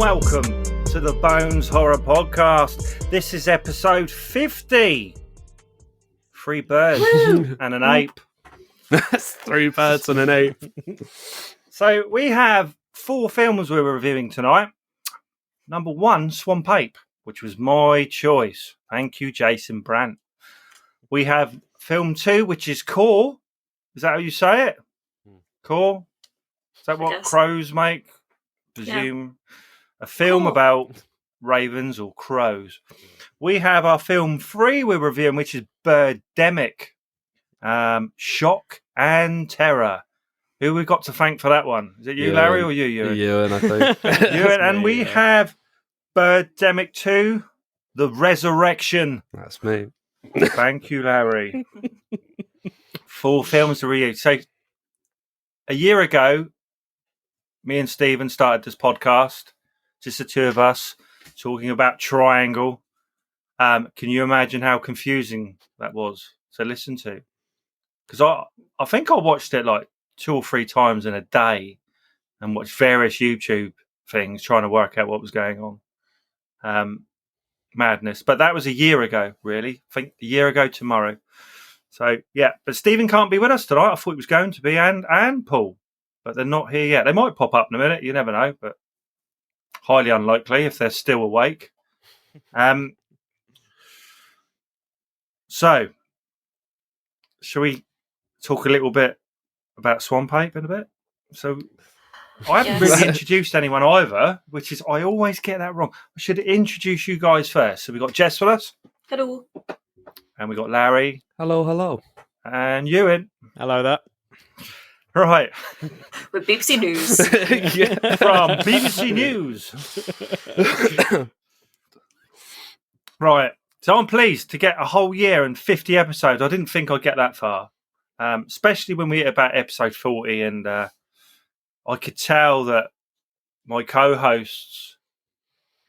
welcome to the Bones Horror Podcast. This is episode 50. 3 birds and an ape. That's 3 birds and an ape. So we have 4 films we're reviewing tonight. Number 1, Swamp Ape, which was my choice. Thank you, Jason Brandt. We have film 2, which is Core. Is that how you say it? Core? Is that what crows make? Presume. Yeah. A film about ravens or crows. We have our film 3 we're reviewing, which is Birdemic. Shock and Terror. Who we got to thank for that one? Is it you, Larry, or you, Ewan? Ewan, I think. Ewan, and we have Birdemic 2, The Resurrection. That's me. Thank you, Larry. 4 films to review. So, a year ago, me and Stephen started this podcast, just the 2 of us, talking about Triangle. Can you imagine how confusing that was to listen to? Because I think I watched it like 2 or 3 times in a day and watched various YouTube things trying to work out what was going on. Madness. But that was a year ago, really. I think a year ago tomorrow. So, yeah. But Stephen can't be with us tonight. I thought he was going to be, and Paul. But they're not here yet. They might pop up in a minute. You never know. But highly unlikely if they're still awake. So, shall we talk a little bit about Swamp Ape in a bit? So, I haven't really introduced anyone either, which is, I always get that wrong. I should introduce you guys first. So, we've got Jess with us. Hello. And we've got Larry. Hello, hello. And Ewan. Hello there. Right. With BBC News. From BBC News. Right. So I'm pleased to get a whole year and 50 episodes. I didn't think I'd get that far. Especially when we hit about episode 40. And I could tell that my co-hosts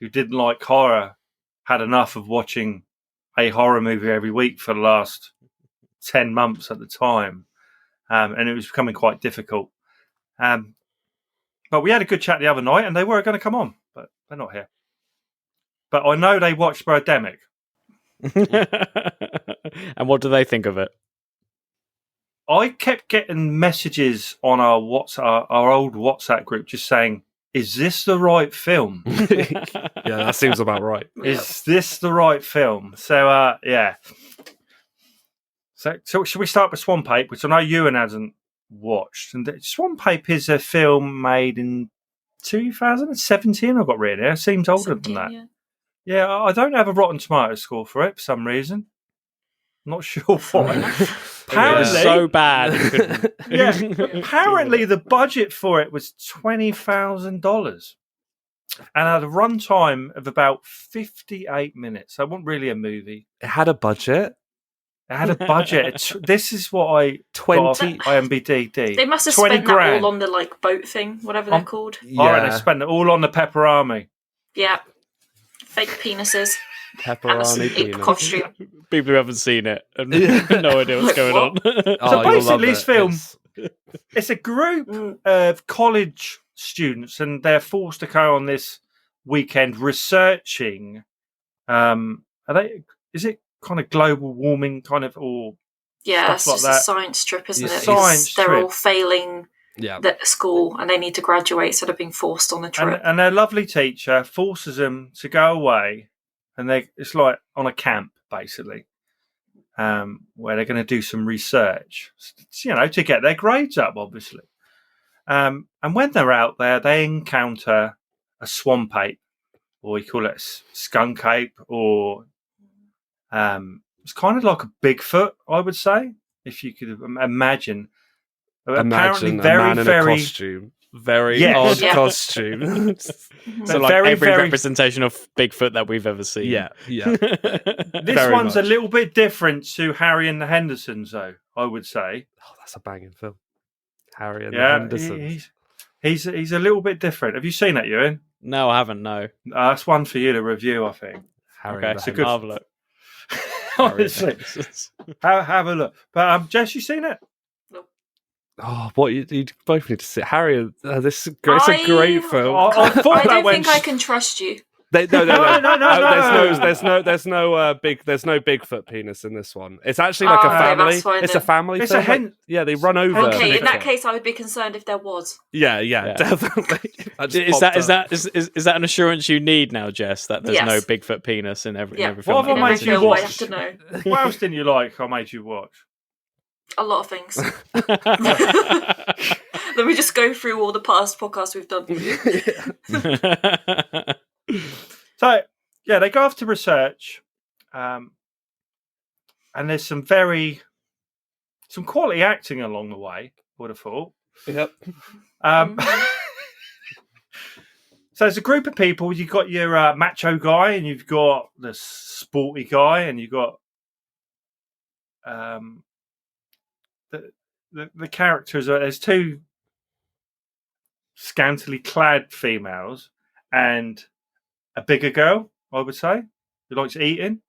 who didn't like horror had enough of watching a horror movie every week for the last 10 months at the time. And it was becoming quite difficult. But we had a good chat the other night, and they were going to come on, but they're not here. But I know they watched Birdemic. And what do they think of it? I kept getting messages on our old WhatsApp group just saying, is this the right film? Yeah, that seems about right. Is this the right film? So, yeah. So should we start with Swamp Ape, which I know Ewan hasn't watched. And Swamp Ape is a film made in 2017, I've got written here. It seems older than that. Yeah, I don't have a Rotten Tomatoes score for it for some reason. I'm not sure why. Apparently, so bad. Yeah, apparently the budget for it was $20,000 and had a runtime of about 58 minutes. So it wasn't really a movie. It had a budget. It had a budget. This is what I 20 IMDb. They must have spent that all on the boat thing, whatever they're called. Yeah. Oh, and they spent it all on the pepperami. Yeah, fake penises. Pepperoni ape costume. People who haven't seen it have no idea what's going on. So basically, this film, it's a group of college students, and they're forced to go on this weekend researching. Is it kind of global warming kind of, or it's stuff just like that? A science trip, isn't it? Science they're trip. all failing the school and they need to graduate, so they're being forced on a trip. And their lovely teacher forces them to go away, and it's like on a camp basically, where they're going to do some research, to get their grades up, obviously. And when they're out there, they encounter a swamp ape, or we call it a skunk ape, or it's kind of like a Bigfoot, I would say, if you could imagine. Apparently, a man in a costume, odd costume. So, like every representation of Bigfoot that we've ever seen. Yeah. This one's a little bit different to Harry and the Hendersons, though, I would say. Oh, that's a banging film. Harry and the Hendersons. He's a little bit different. Have you seen that, Ewan? No, I haven't. No, that's one for you to review, I think. Harry, okay, so good. Have a look. Honestly, have a look. But Jess, you seen it? Nope. what you both need to see. Harry, this is great. It's a great film. I don't think I can trust you. No. No. There's no Bigfoot penis in this one. It's actually like a family. It's a family film. They run over. Okay, in that case, I would be concerned if there was. Yeah, definitely. Is that an assurance you need now, Jess? That there's no Bigfoot penis in every film? What have I made you watch? I have to know. What else didn't you like? I made you watch a lot of things. Let me just go through all the past podcasts we've done. So, they go off to research, and there's some quality acting along the way, I would have thought. Yep. So there's a group of people. You've got your macho guy, and you've got the sporty guy, and you've got the characters. There's two scantily clad females and a bigger girl, I would say, who likes eating.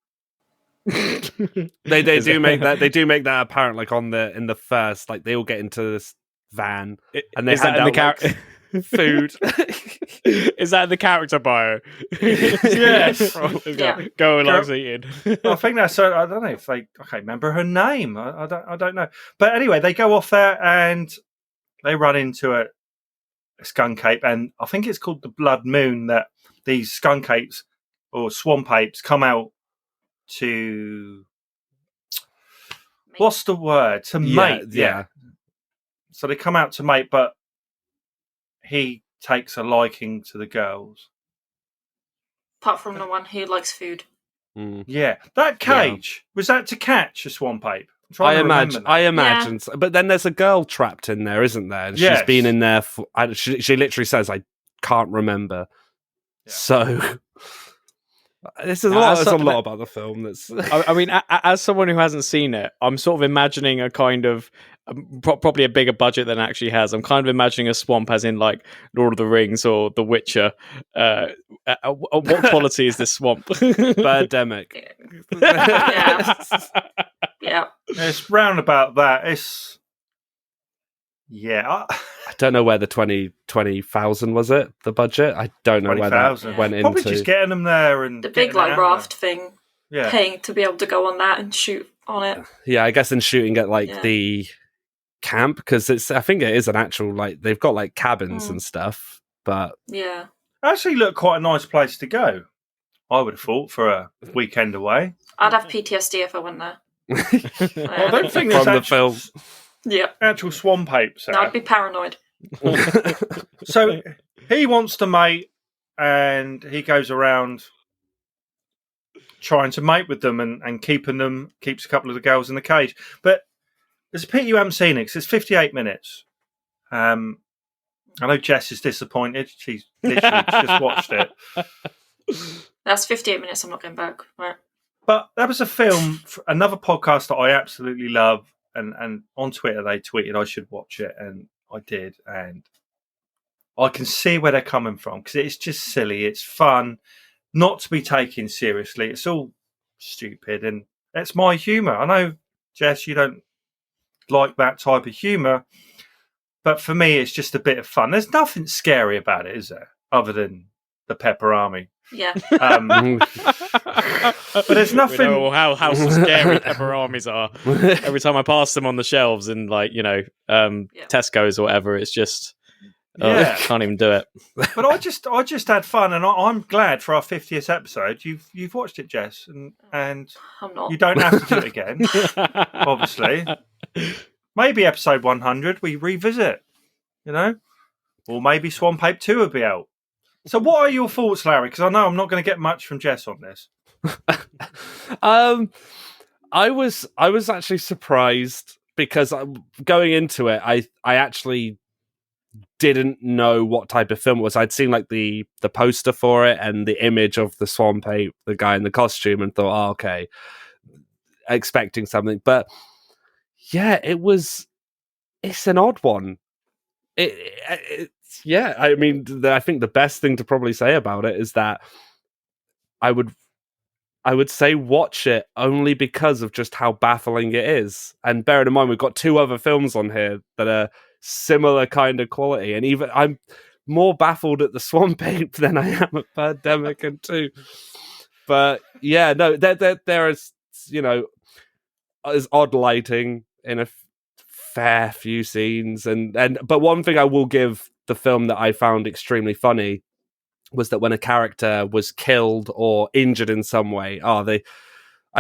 They do make that apparent, like in the first, like they all get into this van and they hand out food. Is that in the character bio? Yes. Go and likes eating. I think that's. I don't know if I can't remember her name. I don't know. But anyway, they go off there and they run into a skunk ape, and I think it's called the Blood Moon, that these skunk apes or swamp apes come out to what's the word? To mate. Yeah. So they come out to mate, but he takes a liking to the girls. Apart from the one who likes food. Yeah. That cage, was that to catch a swamp ape? I imagine. So. But then there's a girl trapped in there, isn't there? And she's been in there for... She literally says, I can't remember. Yeah. So... There's a lot about the film that's... I mean, as someone who hasn't seen it, I'm sort of imagining a kind of... probably a bigger budget than it actually has. I'm kind of imagining a swamp as in like Lord of the Rings or The Witcher. What quality is this swamp? Birdemic. Yeah. It's round about that. It's... Yeah. I don't know where the 20,000 was it, the budget? I don't know where that went into. Probably just getting them there and... The big like raft thing. Yeah. Paying to be able to go on that and shoot on it. Yeah, I guess in shooting at like the camp, because I think it is an actual, like, they've got like cabins and stuff, but... Yeah. Actually looked quite a nice place to go, I would have thought, for a weekend away. I'd have PTSD if I went there. I don't think there's the film. Yeah, actual swamp apes. No, I'd be paranoid. So he wants to mate, and he goes around trying to mate with them and keeps a couple of the girls in the cage. But there's a pity you haven't seen it, 'cause it's 58 minutes. I know Jess is disappointed. She's literally just watched it. That's 58 minutes. I'm not going back. Right. But that was a film, another podcast that I absolutely love. And on Twitter, they tweeted I should watch it, and I did. And I can see where they're coming from, because it's just silly. It's fun, not to be taken seriously. It's all stupid, and it's my humour. I know, Jess, you don't like that type of humour, but for me, it's just a bit of fun. There's nothing scary about it, is there? Other than the Pepper Army. Yeah. But there's nothing. We know how scary Pepper Armies are. Every time I pass them on the shelves in, like, Tesco's or whatever, it's just I can't even do it. But I just had fun, and I'm glad for our 50th episode you've watched it, Jess, and I'm not. You don't have to do it again. Obviously, maybe episode 100 we revisit, or maybe Swamp Ape 2 will be out. So what are your thoughts, Larry? Because I know I'm not going to get much from Jess on this. I was actually surprised, because going into it, I actually didn't know what type of film it was. I'd seen like the poster for it and the image of the Swamp Ape, the guy in the costume, and thought, okay, expecting something. But yeah, it's an odd one. Yeah, I mean, I think the best thing to probably say about it is that I would I would say watch it only because of just how baffling it is. And bearing in mind, we've got 2 other films on here that are similar kind of quality. And even I'm more baffled at the Swamp Ape than I am at Birdemic and 2. But yeah, no, there is, is odd lighting in a fair few scenes. But one thing I will give the film that I found extremely funny was that when a character was killed or injured in some way, I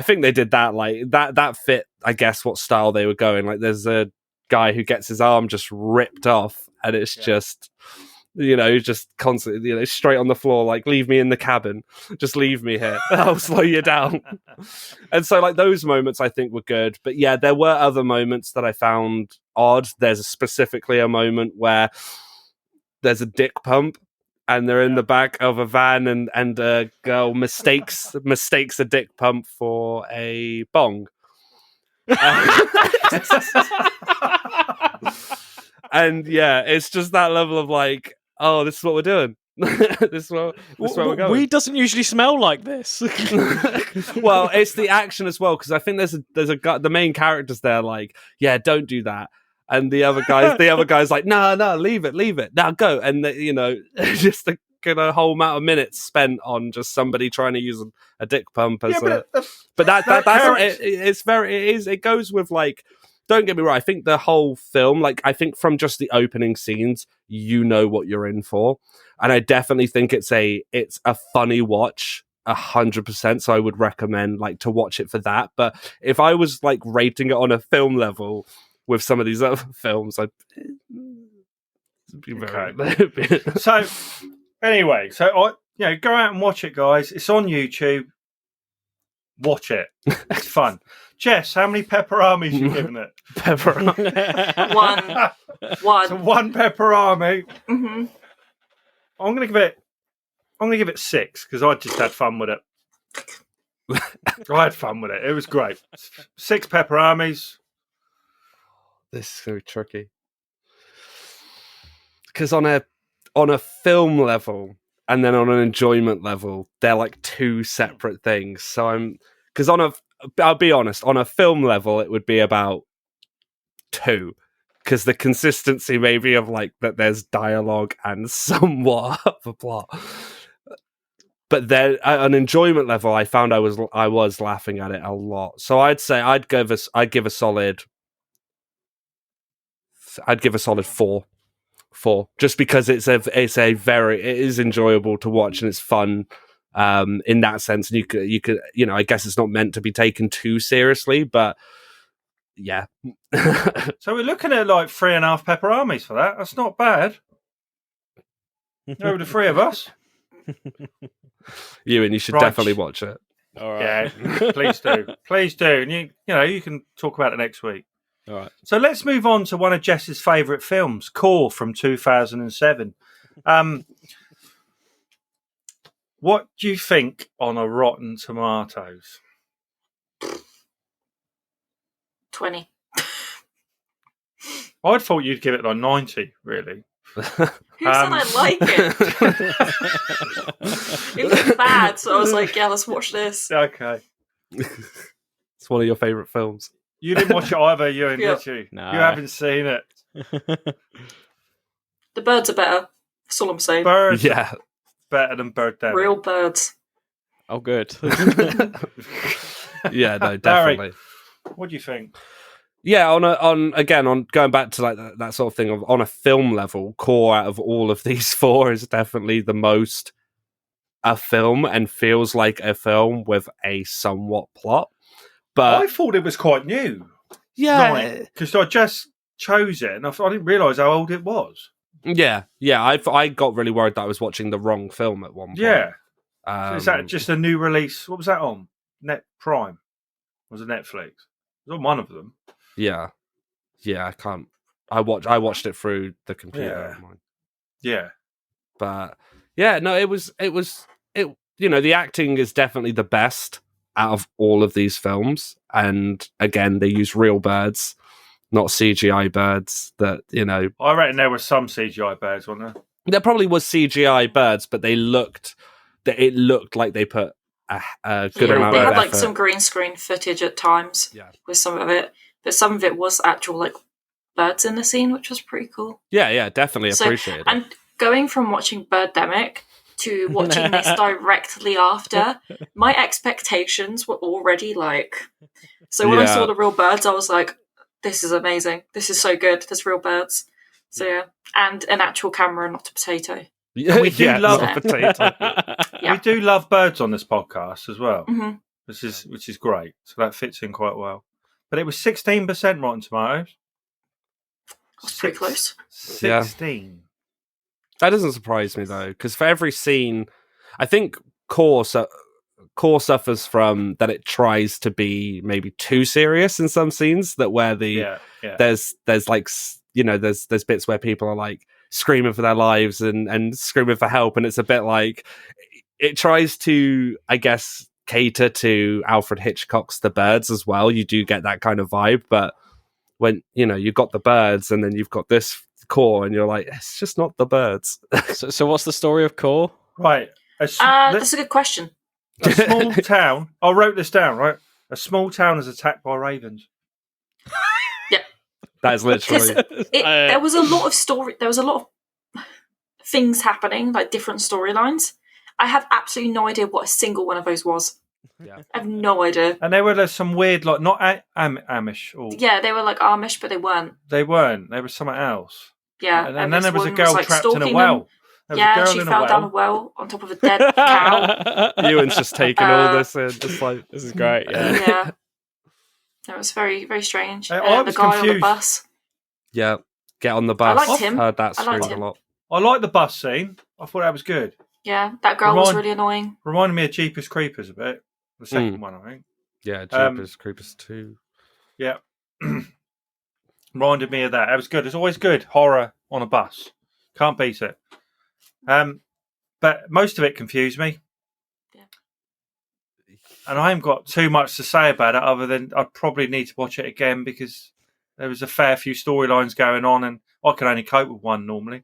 think they did that like that fit, I guess, what style they were going. Like there's a guy who gets his arm just ripped off and it's just just constantly, straight on the floor, like, leave me in the cabin, just leave me here, I'll slow you down. And so like those moments I think were good, but yeah, there were other moments that I found odd. There's specifically a moment where there's a dick pump and they're in the back of a van and a girl mistakes a dick pump for a bong. And yeah, it's just that level of like, oh, this is what we're doing. this is where we're going. Weed doesn't usually smell like this. Well, it's the action as well, because I think there's a guy, the main character's there like, yeah, don't do that. And the other guy's like, no, leave it, now go. And just the whole amount of minutes spent on just somebody trying to use a dick pump as it goes with like, don't get me wrong, I think the whole film, like, I think from just the opening scenes, you know what you're in for. And I definitely think it's a funny watch, 100%. So I would recommend like to watch it for that. But if I was like rating it on a film level with some of these other films, I'd be very... Okay. So anyway, go out and watch it, guys. It's on YouTube. Watch it. It's fun. Jess, how many pepperonis you giving it? Pepperoni. One. So 1 pepperoni. Mm-hmm. I'm gonna give it 6 because I just had fun with it. I had fun with it. It was great. 6 pepperonis. This is so tricky because on a film level and then on an enjoyment level, they're like 2 separate things. So I'll be honest, on a film level, it would be about 2, because the consistency maybe of like that there's dialogue and somewhat of a plot. But then at an enjoyment level, I found I was laughing at it a lot. So I'd say I'd give a solid 4. 4, just because it is enjoyable to watch and it's fun in that sense. And you could I guess it's not meant to be taken too seriously, but yeah. So we're looking at like 3.5 pepperonis for that. That's not bad. Over the 3 of us. You should definitely watch it. All right. Yeah, please do. And you can talk about it next week. All right. So let's move on to one of Jess's favourite films, Core from 2007. What do you think on a Rotten Tomatoes? 20. I thought you'd give it like 90, really. Who said I like it? It was bad, so I was like, yeah, let's watch this. Okay. It's one of your favourite films. You didn't watch it either, Ewan, Yep. did you? No. You haven't seen it. The birds are better. That's all I'm saying. Birds Yeah. better than Birdemic. Real birds. Oh, good. Yeah, no, definitely. What do you think? Yeah, on going back to like that sort of thing on a film level, Core out of all of these 4 is definitely the most a film and feels like a film with a somewhat plot. But I thought it was quite new. yeah, Because I just chose it and I didn't realise how old it was. yeah. I got really worried that I was watching the wrong film at one point. Yeah. So is that just a new release? What was that on? Net Prime? Was it Netflix? It was on one of them. Yeah. I can't. I watched it through the computer. Yeah. But yeah, no, it was. The acting is definitely the best out of all of these films, and again, they use real birds, not CGI birds. That I reckon there were some CGI birds, wasn't there? there probably was CGI birds, but it looked like they put a good Yeah, amount they of had effort. like some green screen footage at times Yeah. with some of it, but some of it was actual like birds in the scene, which was pretty cool. Yeah, definitely So, appreciate it. and going from watching Birdemic to watching this directly after, my expectations were already like. So when I saw the real birds, I was like, "This is amazing! This is so good! There's real birds." So yeah, and an actual camera, not a potato. We do love not a potato. Yeah. We do love birds on this podcast as well, Mm-hmm. which is great. So that fits in quite well. But it was 16% Rotten Tomatoes. That's pretty close. 16. That doesn't surprise me though, because for every scene, I think Core suffers from that it tries to be maybe too serious in some scenes. That where there's like there's bits where people are like screaming for their lives and screaming for help, and it's a bit like it tries to, I guess, cater to Alfred Hitchcock's The Birds as well. You do get that kind of vibe, but when you've got the birds and then you've got this Core and you're like, it's just not the birds. So what's the story of Core? Right. That's a good question. A small town. I wrote this down, right? A small town is attacked by ravens. That is literally. There was a lot of story. There was a lot of things happening, like different storylines. I have absolutely no idea what a single one of those was. Yeah. I have no idea. And there were some weird, like, not Amish. Or Yeah, they were like Amish, but they weren't. They weren't. They were something else. Yeah. And then there was a one girl like, trapped in a stalking well. them. There was Yeah, a girl she in a fell well. down a well on top of a dead cow. Ewan's just taking all this in, just like This is great. Yeah. Yeah. It was very, very strange. I The was guy on confused. the bus. yeah, get on the bus. I liked him. Heard that I liked scream him. a lot. I like the bus scene. I thought that was good. Yeah, that girl was really annoying. Reminded me of Jeepers Creepers a bit. The second one, I think. Yeah, Jeepers Creepers 2. Yeah. Reminded me of that. That was good. It's always good. Horror on a bus. Can't beat it. But most of it confused me. Yeah. And I haven't got too much to say about it other than I'd probably need to watch it again because there was a fair few storylines going on and I can only cope with one normally.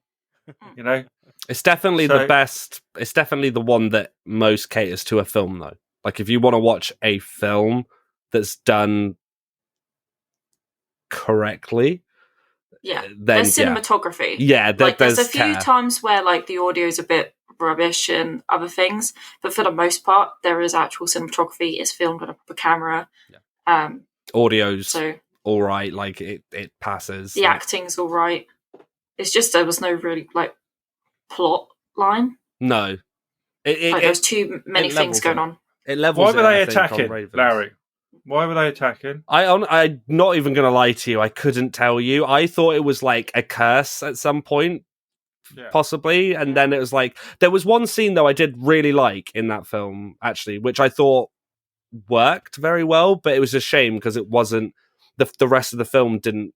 It's definitely the best. It's definitely the one that most caters to a film, though. Like, if you want to watch a film that's done correctly, Yeah, then there's cinematography. Yeah, there's a few times where like the audio's a bit rubbish and other things, but for the most part, there is actual cinematography. It's filmed on a proper camera. Yeah. Audio's so all right. Like it passes. The acting's all right. It's just there was no really like plot line. No, there was too many things going on. It levels. Why were they attacking, Larry? Why were they attacking? I'm not even going to lie to you. I couldn't tell you. I thought it was like a curse at some point, possibly. And then it was like, there was one scene though I did really like in that film, actually, which I thought worked very well, but it was a shame because it wasn't, the rest of the film didn't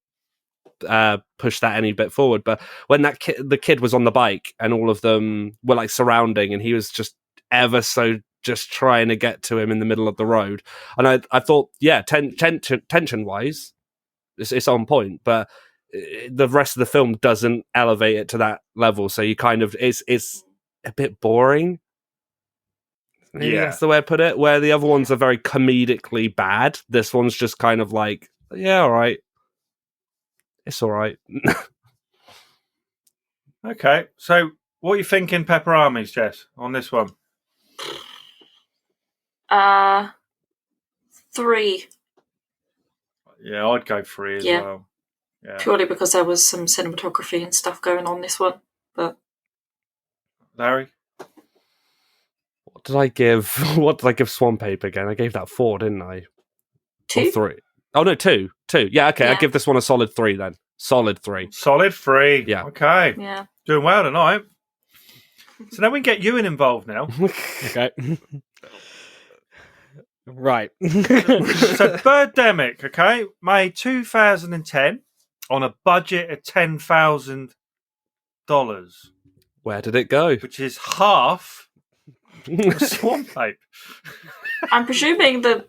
push that any bit forward. But when the kid was on the bike and all of them were like surrounding and he was just ever so just trying to get to him in the middle of the road. And I thought, yeah, tension-wise, it's on point, but the rest of the film doesn't elevate it to that level, so you kind of, it's a bit boring. Maybe that's the way I put it, where the other ones are very comedically bad. This one's just kind of like, yeah, all right. It's all right. Okay, so what are you thinking Pepperamis, Jess, on this one? 3. Yeah, I'd go 3 as well. Yeah. Purely because there was some cinematography and stuff going on this one. But Larry? What did I give Swamp Ape again? I gave that 4, didn't I? 2? Or 3? Oh no, 2. Yeah, okay, I'll give this one a solid 3 then. Solid 3. Solid 3. Yeah. Okay. Yeah. Doing well tonight. So now we can get Ewan involved now. Okay. Right. So Birdemic, okay, made 2010 on a budget of $10,000. Where did it go? Which is half Swamp Ape. I'm presuming the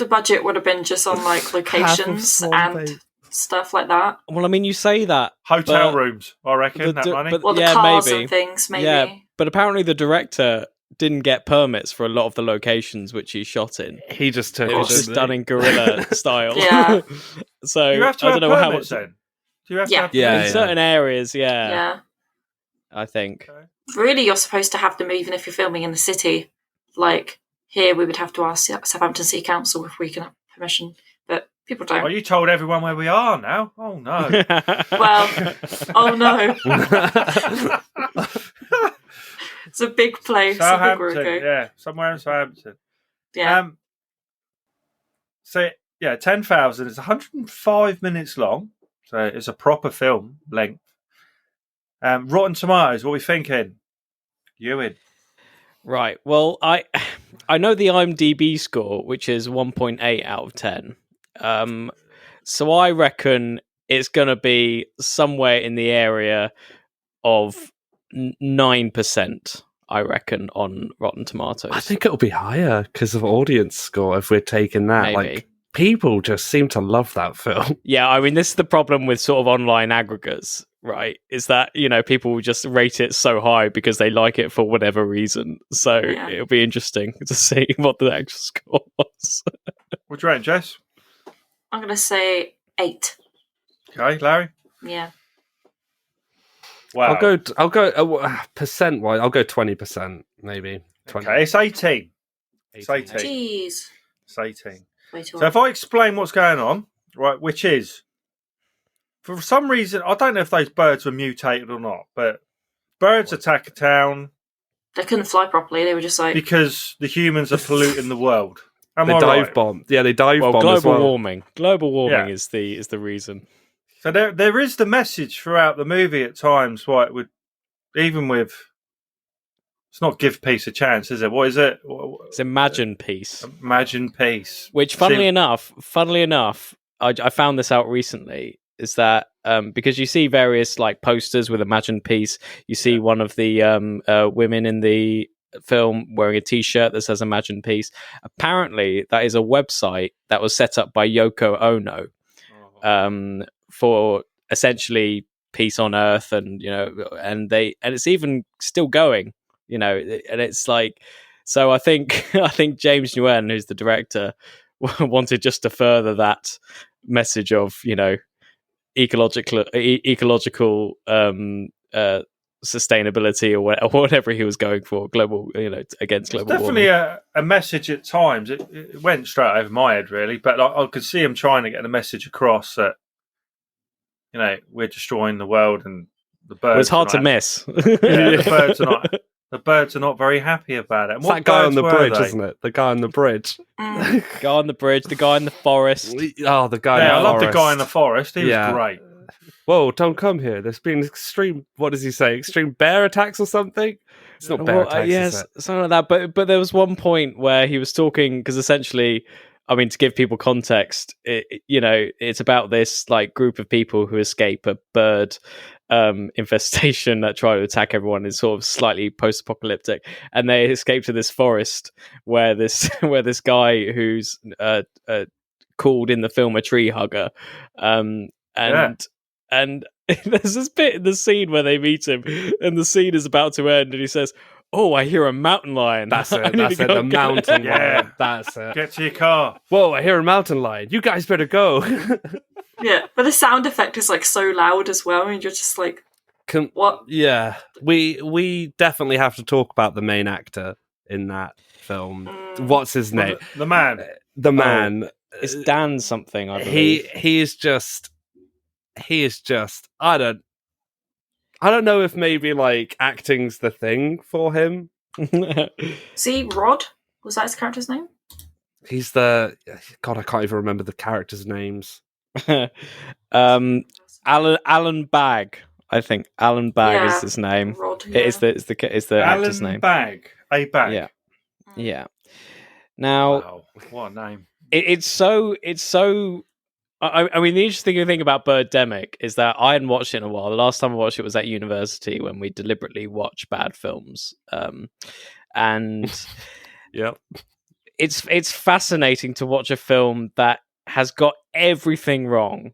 budget would have been just on like locations and stuff like that. Well, I mean, you say that. Hotel rooms, I reckon, that money. Well, the cars and things, maybe. Yeah, but apparently the director didn't get permits for a lot of the locations which he shot in. He just took It was it, just didn't done he? in guerrilla style. Yeah. So You have to I have don't know how permits much. then. Do you have Yeah. to have Yeah, In permits? certain areas, Yeah. I think. Okay. Really, you're supposed to have them even if you're filming in the city. Like here, we would have to ask Southampton City Council if we can have permission, but people don't. Oh, you told everyone where we are now. Oh no. Well, oh no, it's a big place. I think we're Southampton, okay. yeah, somewhere in Southampton. Yeah. So yeah, 10,000 is 105 minutes long, so it's a proper film length. Rotten Tomatoes, what are we thinking? Ewan. Right. Well, I know the IMDb score, which is 1.8 out of 10. So I reckon it's going to be somewhere in the area of 9%. I reckon on Rotten Tomatoes. I think it'll be higher because of audience score if we're taking that. Maybe. Like, people just seem to love that film. Yeah, I mean, this is the problem with sort of online aggregators, right? Is that, people will just rate it so high because they like it for whatever reason. So Yeah. it'll be interesting to see what the actual score was. What do you reckon, Jess? I'm gonna say 8. Okay, Larry? Yeah. Wow. I'll go percent wise. I'll go 20%, maybe. 20. Okay, it's 18. It's 18. 18. Jeez. It's 18. Way too So if I explain what's going on, right, which is, for some reason, I don't know if those birds were mutated or not, but birds attack a town They couldn't fly properly. They were just like, because the humans are polluting the world. Am They I dive right? bomb. Yeah, they dive Well, bomb global as well. warming. Global warming Yeah. is the reason. So there is the message throughout the movie at times why it would, even with, it's not give peace a chance, is it? What is it? It's Imagine Peace. Imagine peace. Which, funnily enough, I found this out recently. Is that because you see various like posters with Imagine Peace, you see one of the women in the film wearing a T-shirt that says Imagine Peace. Apparently, that is a website that was set up by Yoko Ono for essentially peace on Earth, and and it's even still going. And it's like, so I think James Nguyen, who's the director, wanted just to further that message of ecological sustainability or whatever he was going for, global against global definitely warming. a message at times. It went straight over my head really, but I could see him trying to get the message across that we're destroying the world and the birds. Well, it's hard to not miss. the birds are not very happy about it. And It's what that guy on birds the were bridge, they? isn't it? The guy on the bridge. Guy on the bridge, the guy in the forest. Oh, the guy in Yeah, the I love the forest. guy in the forest. He was great. Whoa, don't come here. There's been extreme, what does he say? Extreme bear attacks or something? It's not bear attacks, yes, is it? something like that. But there was one point where he was talking, because essentially, I mean, to give people context, it's about this like group of people who escape a bird infestation that try to attack everyone. Is sort of slightly post-apocalyptic, and they escape to this forest where this guy who's called in the film a tree hugger, and there's this bit in the scene where they meet him, and the scene is about to end, and he says, "Oh, I hear a mountain lion." That's I it. need That's to it. go The get mountain Yeah. lion. That's it. Get to your car. Whoa, I hear a mountain lion. You guys better go. yeah. But the sound effect is like so loud as well, and you're just like, what? Yeah, we definitely have to talk about the main actor in that film. What's his name? The man. The man. It's Dan something, I believe. He is just. I don't know if maybe like acting's the thing for him. See, Rod? Was that his character's name? He's the God. I can't even remember the characters' names. Alan Bagg, I think. Alan Bagg is his name. Rod, It is the actor's Alan name. Bagg. A Bagg. Yeah. Yeah. Now, Wow, what a name. it's so. I mean, the interesting thing about Birdemic is that I hadn't watched it in a while. The last time I watched it was at university when we deliberately watched bad films, and Yep. it's fascinating to watch a film that has got everything wrong.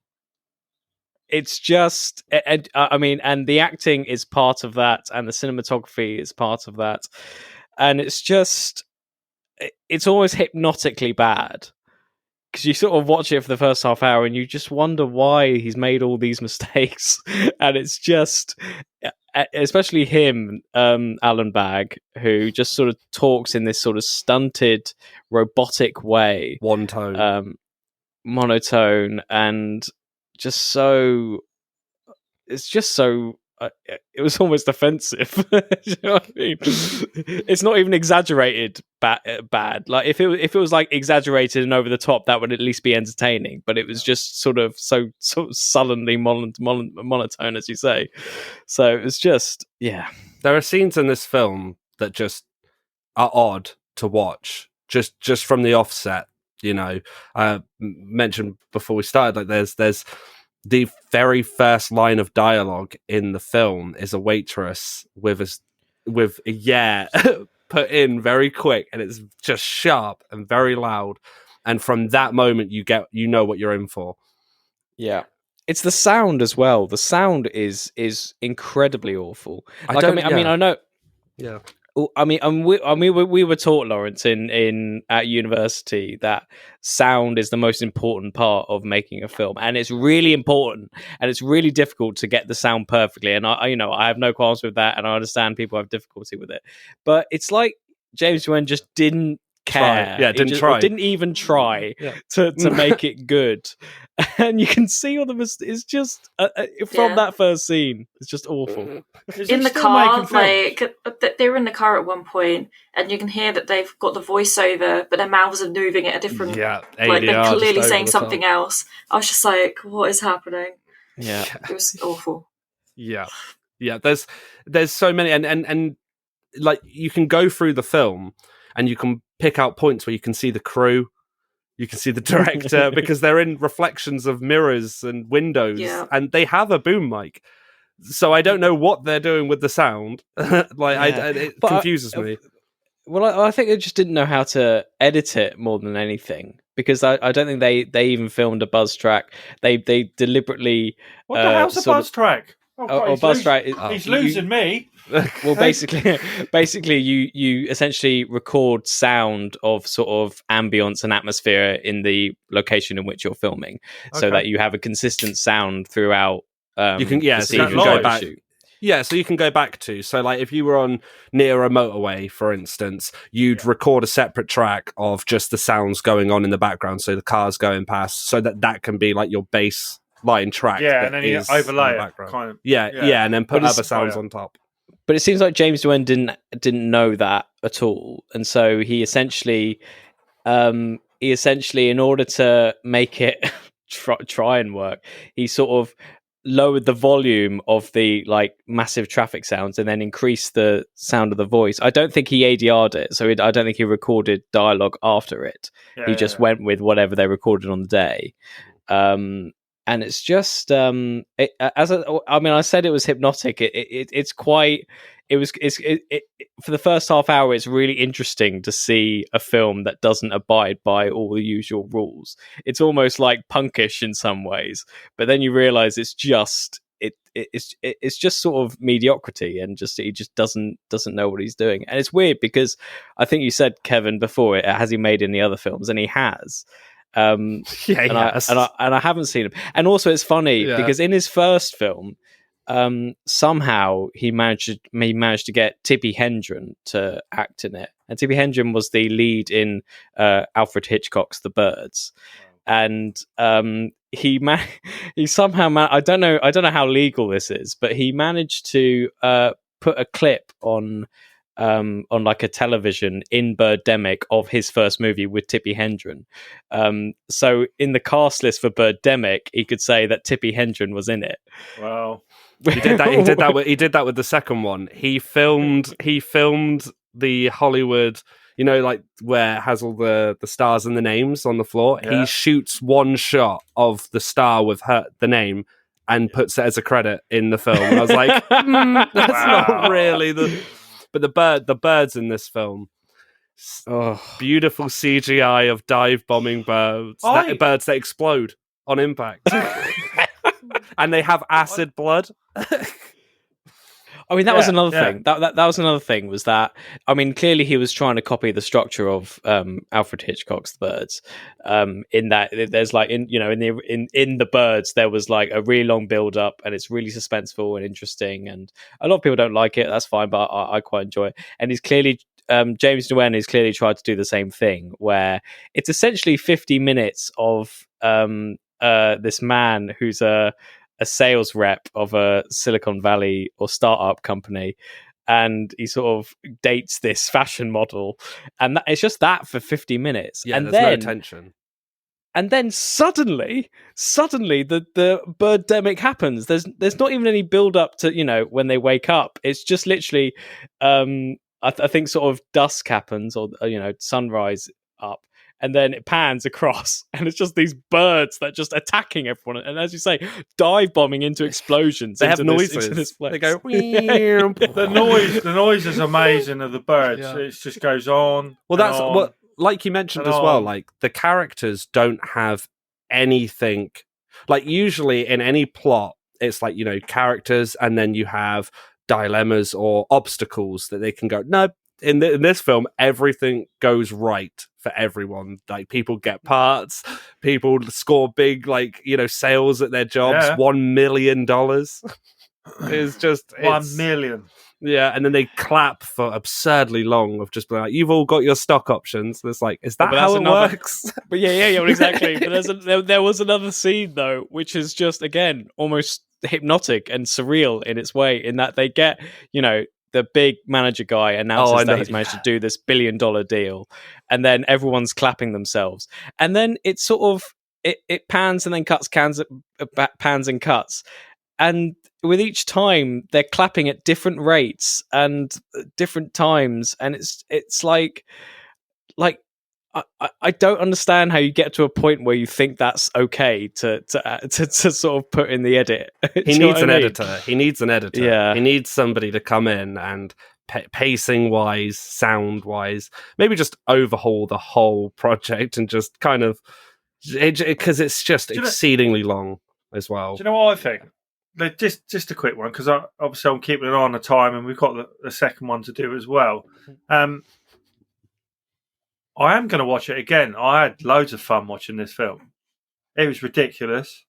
It's just, I mean, and the acting is part of that, and the cinematography is part of that. and it's just, it's almost hypnotically bad. Because you sort of watch it for the first half hour and you just wonder why he's made all these mistakes. And it's just, especially him, Alan Bagg, who just sort of talks in this sort of stunted, robotic way. One tone. Monotone, and just so, it's just so, it was almost offensive. You know what I mean? It's not even exaggerated bad. Like if it was like exaggerated and over the top, that would at least be entertaining. But it was just sort of so sullenly monotone, as you say. So it was just, yeah. There are scenes in this film that just are odd to watch, just from the offset. You know, mentioned before we started, like there's the very first line of dialogue in the film is a waitress with a yeah put in very quick, and it's just sharp and very loud. And from that moment, you know what you're in for. Yeah, it's the sound as well. The sound is incredibly awful. I mean, I know. Yeah. I mean, we were taught, Lawrence, in at university, that sound is the most important part of making a film, and it's really important, and it's really difficult to get the sound perfectly. And I have no qualms with that, and I understand people have difficulty with it. But it's like James Wan just didn't care. Didn't even try to make it good. And you can see all the mistakes. It's just from that first scene, it's just awful. In the car, like they were in the car at one point, and you can hear that they've got the voiceover, but their mouths are moving at a different. Yeah, like they're clearly saying something else. I was just like, "What is happening?" Yeah, it was awful. Yeah. There's so many, and like you can go through the film, and you can pick out points where you can see the crew. You can see the director because they're in reflections of mirrors and windows, and they have a boom mic. So I don't know what they're doing with the sound. It confuses me. Well, I think they just didn't know how to edit it more than anything, because I don't think they even filmed a buzz track. They deliberately. What the hell's a buzz track? He's losing me. Well, basically, you essentially record sound of sort of ambience and atmosphere in the location in which you're filming, so that you have a consistent sound throughout. You can go back. Yeah, so you can go back to. So, like, if you were near a motorway, for instance, you'd record a separate track of just the sounds going on in the background, so the cars going past, so that can be like your baseline track. Yeah, and then you overlay it. Kind of. Yeah, and then put other sounds on top. But it seems like James Wan didn't know that at all, and so he essentially, in order to make it try and work, he sort of lowered the volume of the like massive traffic sounds and then increased the sound of the voice. I don't think he ADR'd it, so I don't think he recorded dialogue after it. He just went with whatever they recorded on the day. And it's just, I said it was hypnotic. It's quite. It for the first half hour, it's really interesting to see a film that doesn't abide by all the usual rules. It's almost like punkish in some ways, but then you realize it's just it's just sort of mediocrity, and he just doesn't know what he's doing. And it's weird because I think you said, Kevin, before, has he made any other films? And he has. I haven't seen him. And also it's funny because in his first film, somehow he managed to get Tippi Hedren to act in it, and Tippi Hedren was the lead in Alfred Hitchcock's The Birds. And he somehow I don't know how legal this is, but he managed to put a clip on like a television in Birdemic of his first movie with Tippi Hedren. So in the cast list for Birdemic, he could say that Tippi Hedren was in it. Wow. He did that with the second one. He filmed the Hollywood, like where it has all the stars and the names on the floor. Yeah. He shoots one shot of the star with the name and puts it as a credit in the film. And I was like, that's not really But the birds in this film, beautiful CGI of dive bombing birds, birds that explode on impact, and they have acid blood. I mean, that was Yeah, another yeah. thing. That was another thing. Was that, I mean, clearly he was trying to copy the structure of Alfred Hitchcock's The Birds. In that there's like in the Birds there was like a really long build up, and it's really suspenseful and interesting. And a lot of people don't like it. That's fine, but I quite enjoy it. And he's clearly James Nguyen has clearly tried to do the same thing, where it's essentially 50 minutes of this man who's a sales rep of a Silicon Valley or startup company, and he sort of dates this fashion model, and it's just that for 50 minutes. Yeah, and there's then no tension. and then suddenly the Birdemic happens. There's not even any build up to when they wake up. It's just literally I think sort of dusk happens, or sunrise up, and then it pans across, and it's just these birds that just attacking everyone, and as you say, dive bombing into explosions. They have into noises. into this place. They go. The noise is amazing of the birds. Yeah. It just goes on. Well, that's and on. what, like you mentioned and as well. on. Like the characters don't have anything. Like usually in any plot, it's like characters, and then you have dilemmas or obstacles that they can go. No, in this film, everything goes right for everyone. Like people get parts, people score big, sales at their jobs. Yeah. $1 million. It's just 1 million. Yeah, and then they clap for absurdly long of just being like, "You've all got your stock options." And it's like, is that but how that's it another- works? But yeah, well, exactly. But there was another scene though, which is just again almost hypnotic and surreal in its way, in that they get the big manager guy announces that he's managed to do this $1 billion deal, and then everyone's clapping themselves, and then it sort of it pans and then pans and cuts, and with each time they're clapping at different rates and different times, and it's like I don't understand how you get to a point where you think that's okay to sort of put in the edit. He needs an editor. He needs an editor. Yeah. He needs somebody to come in and pacing wise, sound wise, maybe just overhaul the whole project and just kind of, because it's just exceedingly long as well. Do you know what I think? Just a quick one, because obviously I'm keeping an eye on the time, and we've got the second one to do as well. I am going to watch it again. I had loads of fun watching this film. It was ridiculous.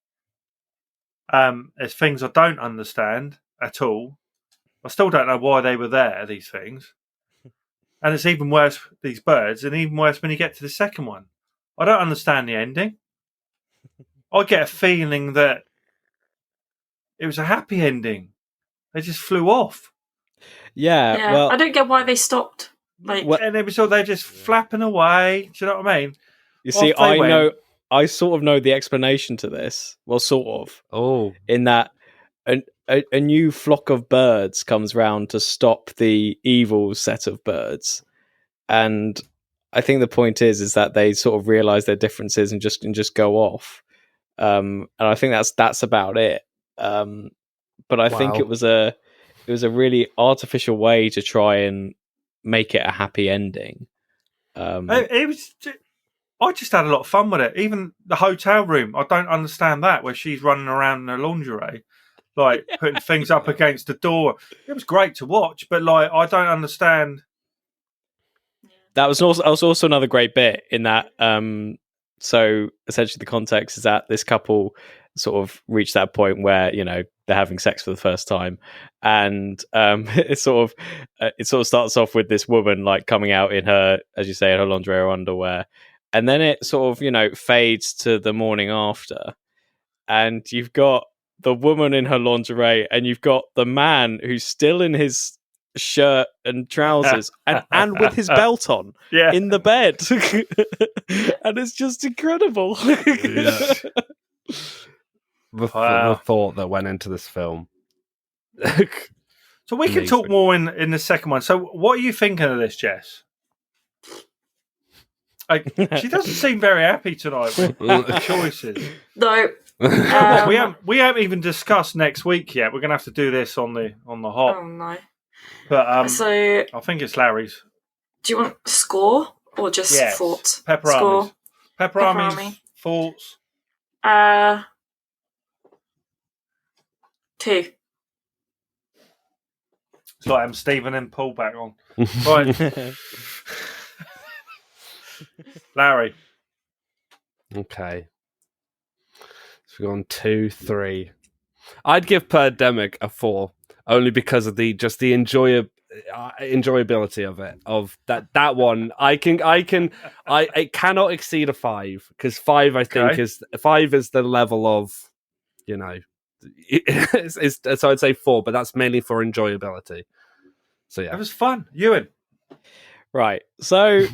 There's things I don't understand at all. I still don't know why they were there, these things. And it's even worse, these birds, and even worse when you get to the second one. I don't understand the ending. I get a feeling that it was a happy ending. They just flew off. Yeah, well, I don't get why they stopped. And it was all they're just flapping away. Do you know what I mean? You see, I sort of know the explanation to this. Well, sort of. Oh, in that a new flock of birds comes round to stop the evil set of birds, and I think the point is that they sort of realize their differences and just go off. And I think that's about it. But I think it was a really artificial way to try and make it a happy ending. It was. I just had a lot of fun with it. Even the hotel room, I don't understand that, where she's running around in her lingerie, like putting things up against the door. It was great to watch, but I don't understand. That was also another great bit in that. So essentially, the context is that this couple sort of reach that point where they're having sex for the first time, and it sort of starts off with this woman like coming out in her, as you say, in her lingerie or underwear, and then it sort of fades to the morning after, and you've got the woman in her lingerie, and you've got the man who's still in his shirt and trousers and with his belt on in the bed. And it's just incredible. The thought that went into this film. So we can talk more in the second one. So what are you thinking of this, Jess? She doesn't seem very happy tonight with the choices. No. We haven't even discussed next week yet. We're going to have to do this on the hop. Oh no. But so I think it's Larry's. Do you want score or just thoughts? Pepperami's. Pepperami's. Pepperami. Thoughts. 2. It's like I'm Stephen and Paul back on. Right. Larry. Okay. So we're on 2, 3. I'd give Birdemic a 4, only because of the enjoyability of it. Of that one, it cannot exceed a 5, because 5 I think is the level of, you know, so I'd say 4, but that's mainly for enjoyability. So yeah, It was fun. Ewan. Right. So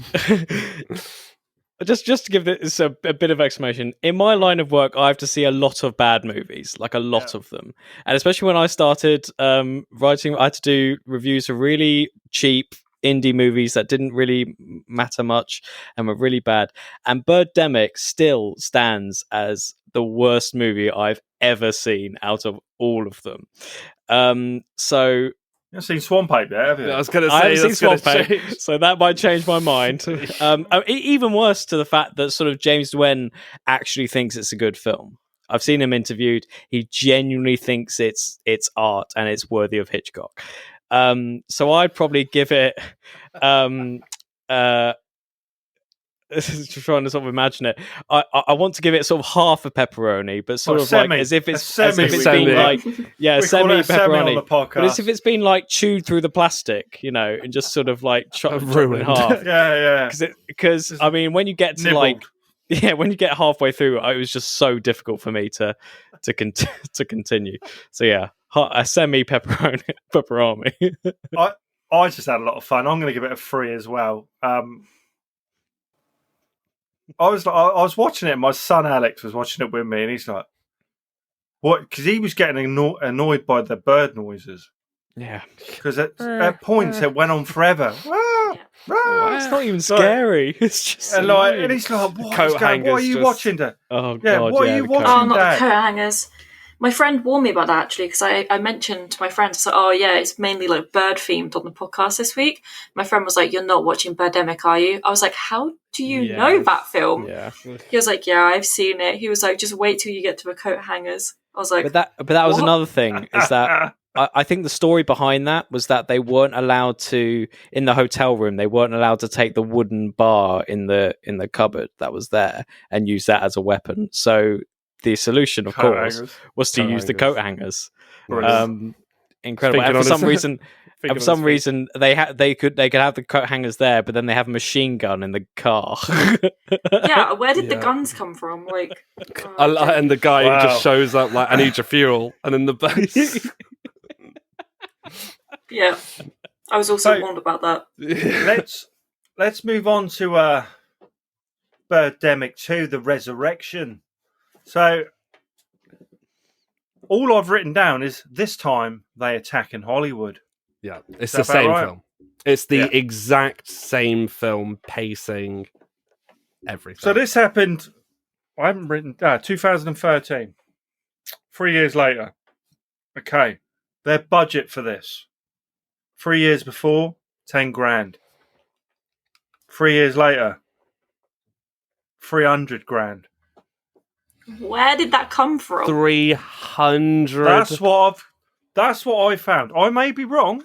just to give this a bit of explanation, in my line of work, I have to see a lot of bad movies, like a lot of them. And especially when I started writing, I had to do reviews of really cheap indie movies that didn't really matter much and were really bad. And Birdemic still stands as the worst movie I've ever seen out of all of them. So You've seen Swamp Ape yet, have you? I was going to say, I haven't seen Swamp Ape, so that might change my mind. Even worse to the fact that sort of James Wen actually thinks it's a good film. I've seen him interviewed. He genuinely thinks it's art and it's worthy of Hitchcock. So I'd probably give it. Just trying to sort of imagine it. I want to give it sort of half a pepperoni, but sort of like as if it's been like semi pepperoni. But as if it's been like chewed through the plastic, you know, and just sort of like chopped in half. Yeah. Because I mean, when you get to when you get halfway through, it was just so difficult for me to continue. So yeah, a semi pepperoni. I just had a lot of fun. I'm going to give it a 3 as well. I was watching it. My son Alex was watching it with me, and he's like, "What?" Because he was getting annoyed by the bird noises. Yeah. Because at points it went on forever. It's not even scary. It's just and he's like, "What are you watching?" Oh God! What are you watching? Oh, not the coat hangers. My friend warned me about that actually, because I mentioned to my friend, I said, "Oh yeah, it's mainly like bird themed on the podcast this week." My friend was like, "You're not watching Birdemic, are you?" I was like, "How do you know that film?" Yeah. He was like, "Yeah, I've seen it." He was like, "Just wait till you get to the coat hangers." I was like, but that was another thing, is that I think the story behind that was that they weren't allowed to, in the hotel room, they weren't allowed to take the wooden bar in the cupboard that was there and use that as a weapon. So the solution, of course, was to use the coat hangers. Incredible. And for some reason, they could have the coat hangers there, but then they have a machine gun in the car. Yeah, where did the guns come from? Like, and the guy just shows up like, "I need your fuel," and in the base. Yeah, I was also warned about that. Let's move on to Birdemic 2, The Resurrection. So all I've written down is this time they attack in Hollywood. Yeah, it's the same film. It's the exact same film, pacing, everything. So this happened, I haven't written, 2013. 3 years later. Okay. Their budget for this, 3 years before, 10 grand. 3 years later, 300 grand. Where did that come from? 300. That's what I found. I may be wrong,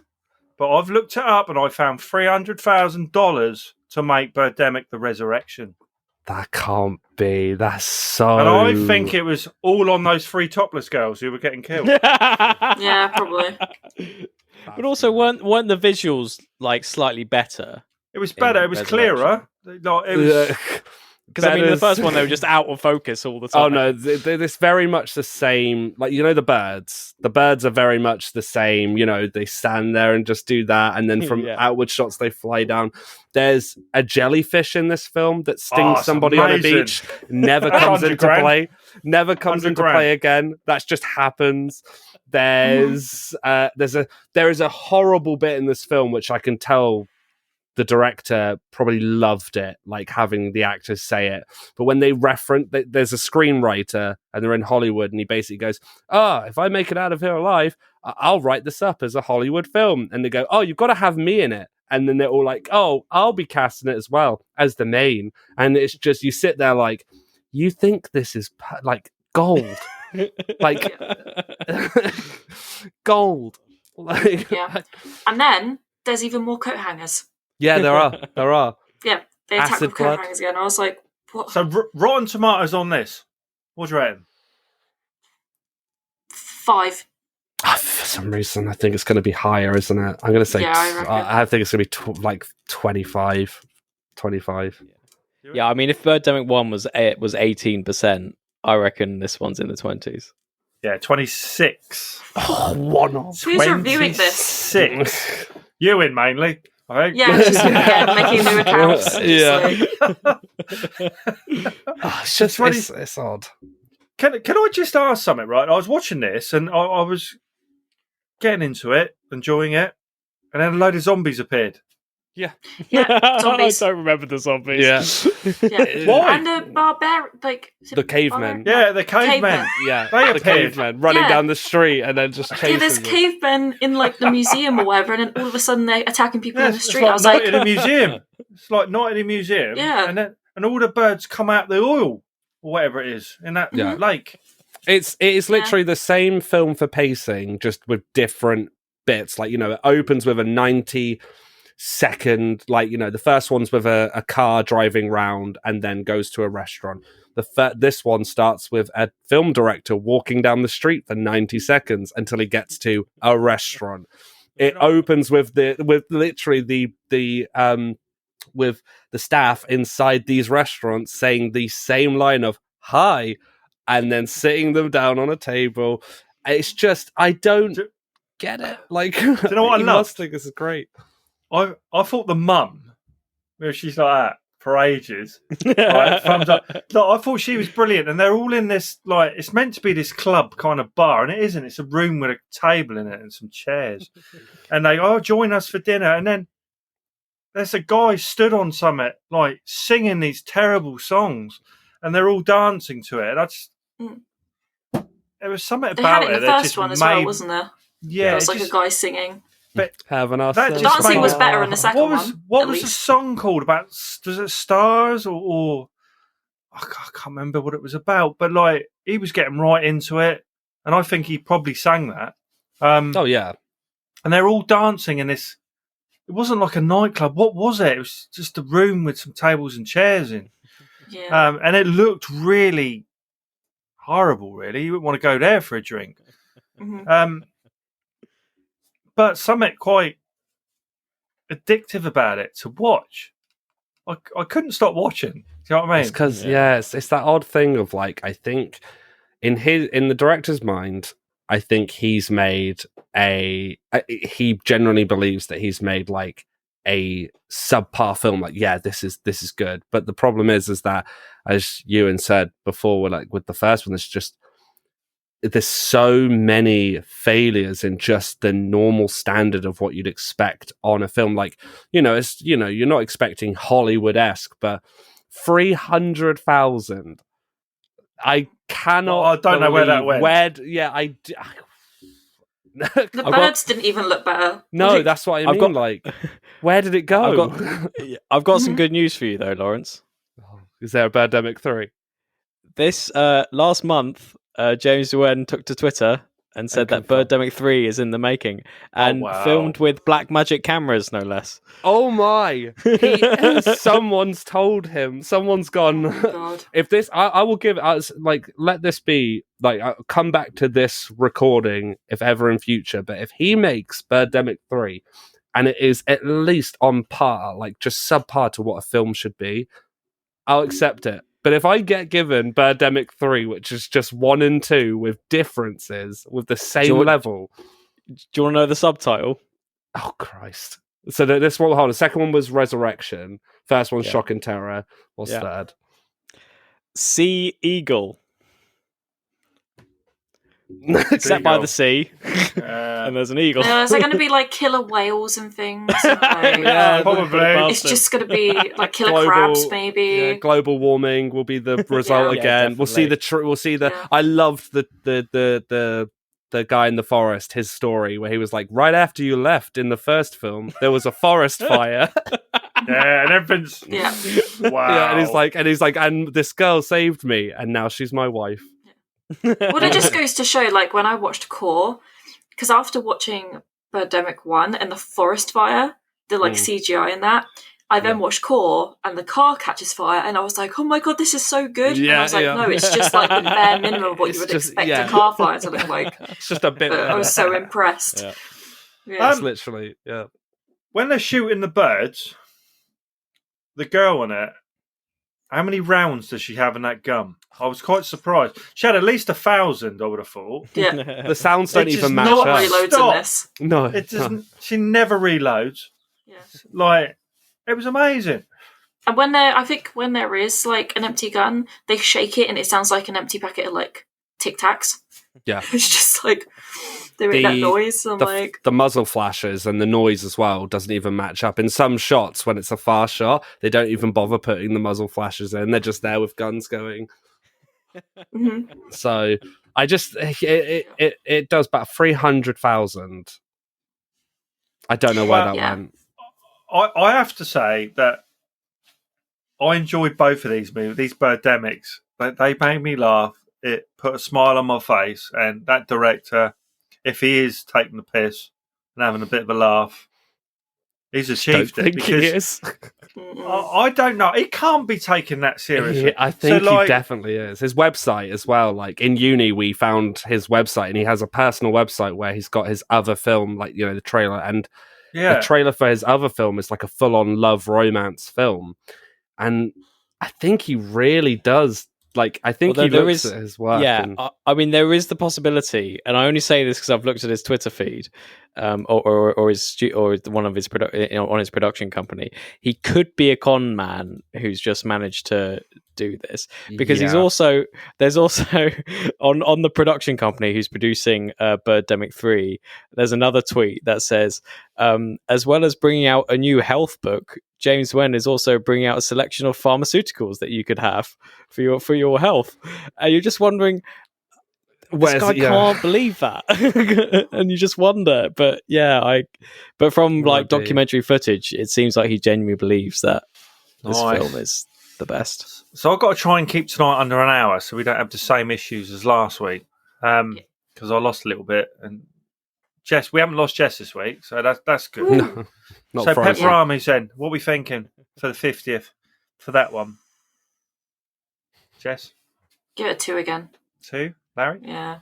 but I've looked it up and I found $300,000 to make Birdemic: The Resurrection. That can't be. That's so. And I think it was all on those 3 topless girls who were getting killed. Yeah, probably. But also, weren't the visuals like slightly better? It was better. It was clearer. It was. Because I mean, the first one they were just out of focus all the time. Oh no, it's very much the same. Like, you know, the birds. The birds are very much the same. You know, they stand there and just do that, and then from outward shots they fly down. There's a jellyfish in this film that stings somebody on a beach. Never comes into play. Never comes into play again. That just happens. There is a horrible bit in this film which I can tell the director probably loved it, like having the actors say it. But when they reference, there's a screenwriter and they're in Hollywood, and he basically goes, if I make it out of here alive, I'll write this up as a Hollywood film. And they go, you've got to have me in it. And then they're all like, I'll be casting it as well as the main. And it's just, you sit there like, you think this is like gold. Like gold. Like, Yeah. And then there's even more coat hangers. yeah, there are. Yeah, they attack Acid with coat blood. hangers again. I was like, what? So Rotten Tomatoes on this. What do you reckon? 5. For some reason, I think it's going to be higher, isn't it? I'm going to say, Yeah, I reckon. I think it's going to be like 25. 25. Yeah, I mean, if Birdemic 1 was 18%, I reckon this one's in the 20s. Yeah, 26. Oh, one off. Who's reviewing this? 26. You in mainly, I think. Yeah, just making new accounts. Yeah. It's just really- it's odd. Can I just ask something, right? I was watching this and I was getting into it, enjoying it, and then a load of zombies appeared. Yeah, zombies. I don't remember the zombies. Yeah. Yeah. Why? And the barbarian, like... is it The cavemen. barbarian? Yeah, the cavemen. Cavemen. Yeah, They the appeared. cavemen running Yeah. down the street and then just chasing Yeah, there's them. cavemen in like the museum or whatever, and then all of a sudden they're attacking people Yeah, in the it's street. like I was night like, in a museum. It's like night in a museum. Yeah. And all the birds come out the oil or whatever it is in that Yeah. lake. It is literally the same film for pacing, just with different bits. Like, it opens with a 90-second, the first one's with a car driving round and then goes to a restaurant. This one starts with a film director walking down the street for 90 seconds until he gets to a restaurant. It opens with literally with the staff inside these restaurants saying the same line of "hi," and then sitting them down on a table. It's just, I don't get it. Like, do you know what I you love? must think this is great. I thought the mum, where she's like that for ages. Right, thumbs up. No, I thought she was brilliant, and they're all in this, like, it's meant to be this club kind of bar, and it isn't. It's a room with a table in it and some chairs, and they join us for dinner, and then there's a guy stood on summit like singing these terrible songs, and they're all dancing to it. And I just, there was something they had about it in it the that first just one as made, well, wasn't there? yeah, There was it like just- a guy singing. Having us. That The just dancing made- was better in the second one. what at was the least. song called about? Was it Stars or I can't remember what it was about, but like he was getting right into it, and I think he probably sang that. Oh yeah, And they're all dancing in this. It wasn't like a nightclub. What was it? It was just a room with some tables and chairs in. Yeah. And it looked really horrible, really. You wouldn't want to go there for a drink. Mhm. But something quite addictive about it to watch. I couldn't stop watching. Do you know what I mean? it's because it's that odd thing of like, I think in the director's mind, I think he's made he genuinely believes that he's made like a subpar film. Like, yeah, this is good. But the problem is that, as Ewan said before, with the first one, there's so many failures in just the normal standard of what you'd expect on a film. Like, you're not expecting Hollywood-esque, but 300,000. I cannot. Well, I don't know where that believe went. The birds didn't even look better. No, that's what I I've mean. got- Like, where did it go? I've got some good news for you, though, Lawrence. Is there a Birdemic 3? This last month, James Nguyen took to Twitter and said that confirmed. Birdemic 3 is in the making and wow. filmed with black magic cameras, no less. Oh my! Someone's told him. Someone's gone. Oh, God. If this, I will give us let this be I'll come back to this recording if ever in future. But if he makes Birdemic 3 and it is at least on par, like just subpar to what a film should be, I'll accept it. But if I get given Birdemic 3, which is just 1 and 2 with differences, with the same level. Do you want to know the subtitle? Oh, Christ. So this one, hold on. The second one was Resurrection. First one's Shock and Terror. What's third? Sea Eagle. Set by the sea. And there's an eagle. Is there going to be like killer whales and things? And, like, Yeah, probably. it's just going to be like killer crabs, maybe. Yeah, global warming will be the result Yeah. again. Yeah, We'll see definitely. we'll see the. Yeah. I loved the guy in the forest. His story where he was like, right after you left in the first film, there was a forest fire. Yeah, and everything's Yeah. wow. Yeah, and he's like, and this girl saved me, and now she's my wife. Well, it just goes to show, like, when I watched Core, because after watching Birdemic 1 and the forest fire, the like CGI in that. I then watched Core and the car catches fire, and I was like, oh my god, this is so good. And I was like, no, it's just like the bare minimum of what you would expect a car fire to look like. It's just a bit. I was so impressed. It's literally, When they're shooting the birds, the girl in it, how many rounds does she have in that gun? I was quite surprised. She had at least 1,000, I would have thought. Yeah. The sounds don't even match Not up. reloads in this. No. It doesn't. She never reloads. Yeah. Like, it was amazing. And when there is like an empty gun, they shake it and it sounds like an empty packet of like Tic Tacs. Yeah. It's just like they make that noise. And the muzzle flashes and the noise as well doesn't even match up. In some shots, when it's a fast shot, they don't even bother putting the muzzle flashes in. They're just there with guns going. Mm-hmm. So I just it does about 300,000. I don't know where that went. I have to say that I enjoyed both of these movies, these Birdemics. They made me laugh. It put a smile on my face, and that director, if he is taking the piss and having a bit of a laugh, he's achieved it. Because he is. I don't know. He can't be taken that seriously. I think he definitely is. His website as well. Like in uni, we found his website, and he has a personal website where he's got his other film, like the trailer, and the trailer for his other film is like a full-on love romance film, and I think he really does. Like, I think he looks at his work. Yeah, I mean, there is the possibility, and I only say this because I've looked at his Twitter feed, or one of his on his production company. He could be a con man who's just managed to do this because there's also on the production company who's producing Birdemic 3. There's another tweet that says, as well as bringing out a new health book, James Wen is also bringing out a selection of pharmaceuticals that you could have for your health. And you're just wondering, this guy can't believe that. And you just wonder. But but from like documentary footage, it seems like he genuinely believes that this film is the best. So I've got to try and keep tonight under an hour so we don't have the same issues as last week. Because I lost a little bit. And Jess, we haven't lost Jess this week, so that's good. No, so Pepperami's then, what are we thinking for the 50th for that one? Jess? Give it 2 again. 2? Larry? Yeah.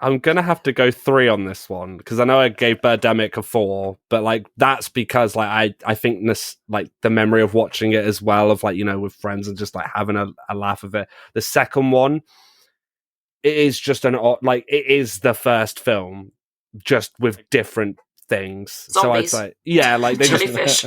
I'm going to have to go 3 on this one because I know I gave Birdemic a 4, but like that's because like I think this like the memory of watching it as well of like with friends and just like having a laugh of it. The second one, it is just it is the first film just with different things. Zombies. So I'd say like they jellyfish.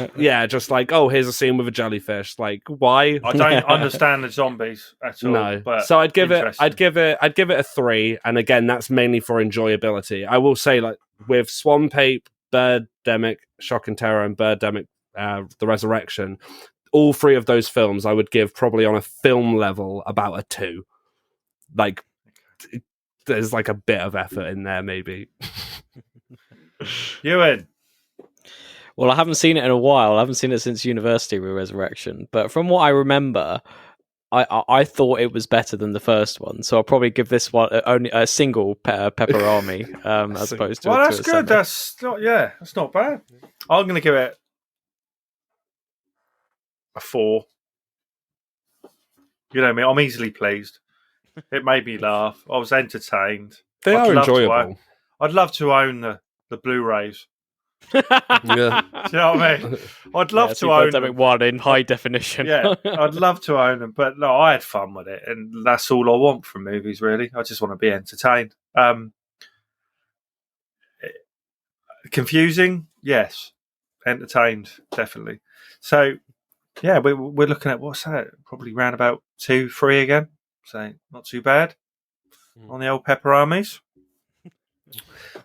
just like, oh, here's a scene with a jellyfish. Like, why? I don't understand the zombies at all. No, but so I'd give it a 3, and again, that's mainly for enjoyability. I will say, like with Swamp Ape, Birdemic, Shock and Terror, and Birdemic, The Resurrection, all 3 of those films, I would give probably on a film level about a 2. Like, there's like a bit of effort in there, maybe. Ewan. Well, I haven't seen it in a while. I haven't seen it since university with Resurrection. But from what I remember, I thought it was better than the first one. So I'll probably give this one only a single pepperami as opposed to. Well, that's good. That's not bad. I'm going to give it a 4. You know me. I'm easily pleased. It made me laugh. I was entertained. They are enjoyable. I'd love to own the Blu-rays. Yeah. Do you know what I mean? I'd love to own them. One in high definition. Yeah, I'd love to own them, but no, I had fun with it, and that's all I want from movies. Really, I just want to be entertained. Confusing, yes. Entertained, definitely. So, yeah, we're looking at what's that? Probably round about 2, 3 again. So not too bad on the old Pepperamis.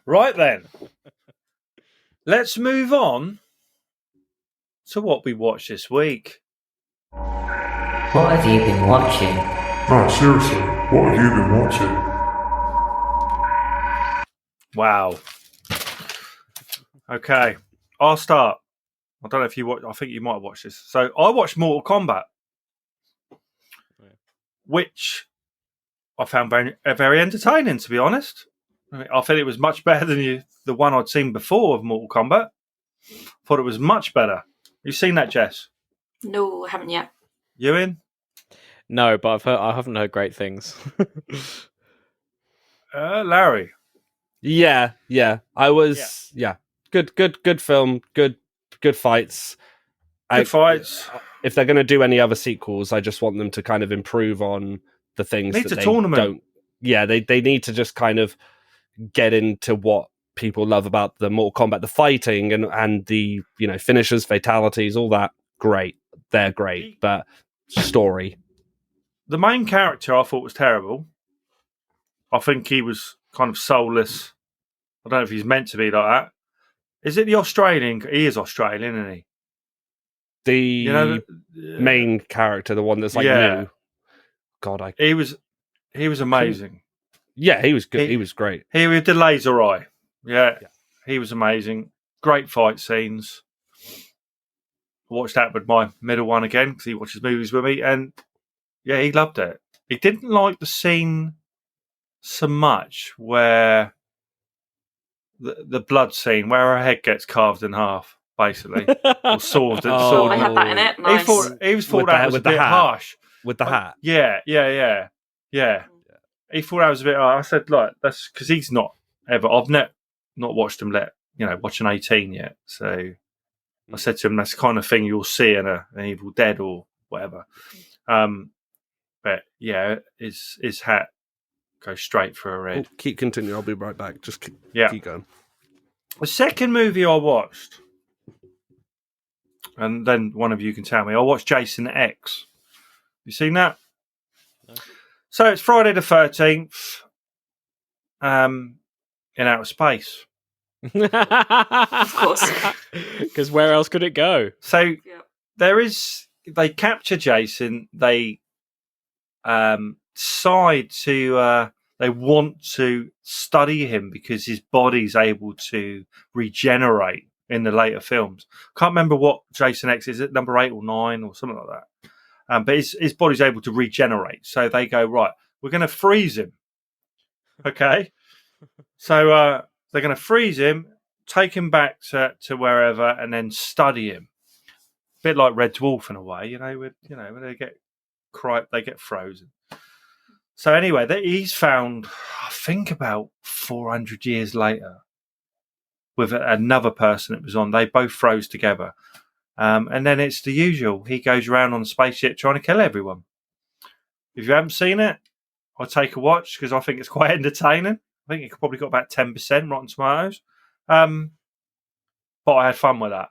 Right then, let's move on to what we watched this week. What have you been watching? No, seriously, what have you been watching? Wow. Okay, I'll start. I don't know if you watch. I think you might have watched this. So I watched Mortal Kombat, which I found very entertaining, to be honest. I think it was much better than the one I'd seen before of Mortal Kombat. Thought it was much better. You seen that, Jess? No, I haven't yet. You in? No, but I haven't heard great things. Larry. Yeah. I was good film, good fights. Good fights. If they're going to do any other sequels, I just want them to kind of improve on the things Needs that a they tournament. don't. Yeah, they need to just kind of get into what people love about the Mortal Kombat, the fighting and the finishers, fatalities, all that. Great, they're great, but story. The main character I thought was terrible. I think he was kind of soulless. I don't know if he's meant to be like that. Is it the Australian? He is Australian, isn't he? The main character, the one that's like new. God, he was amazing. Yeah, he was good. He was great. He with the laser eye. Yeah, he was amazing. Great fight scenes. I watched that with my middle one again because he watches movies with me, and yeah, he loved it. He didn't like the scene so much where the blood scene where her head gets carved in half, basically, or sword. Oh, I had that in it. Nice. He thought that was a bit harsh with the hat. Yeah. He thought that was a bit. I said, like, that's because he's not ever. I've not watched him watch an 18 yet. So I said to him, that's the kind of thing you'll see in an Evil Dead or whatever. But yeah, his hat goes straight for a red. Oh, keep continuing. I'll be right back. Just keep going. The second movie I watched, and then one of you can tell me, I watched Jason X. You seen that? No. So it's Friday the 13th in outer space. Of course. Because where else could it go? So they capture Jason, they decide to they want to study him because his body's able to regenerate in the later films. Can't remember what Jason X is, it number 8 or 9 or something like that. But his body's able to regenerate. So they go, right, we're going to freeze him. Okay? So they're going to freeze him, take him back to wherever, and then study him. A bit like Red Dwarf in a way, when they get frozen. So anyway, he's found, I think about 400 years later, with another person that was on. They both froze together. And then it's the usual. He goes around on the spaceship trying to kill everyone. If you haven't seen it, I'll take a watch because I think it's quite entertaining. I think it probably got about 10% Rotten Tomatoes. But I had fun with that.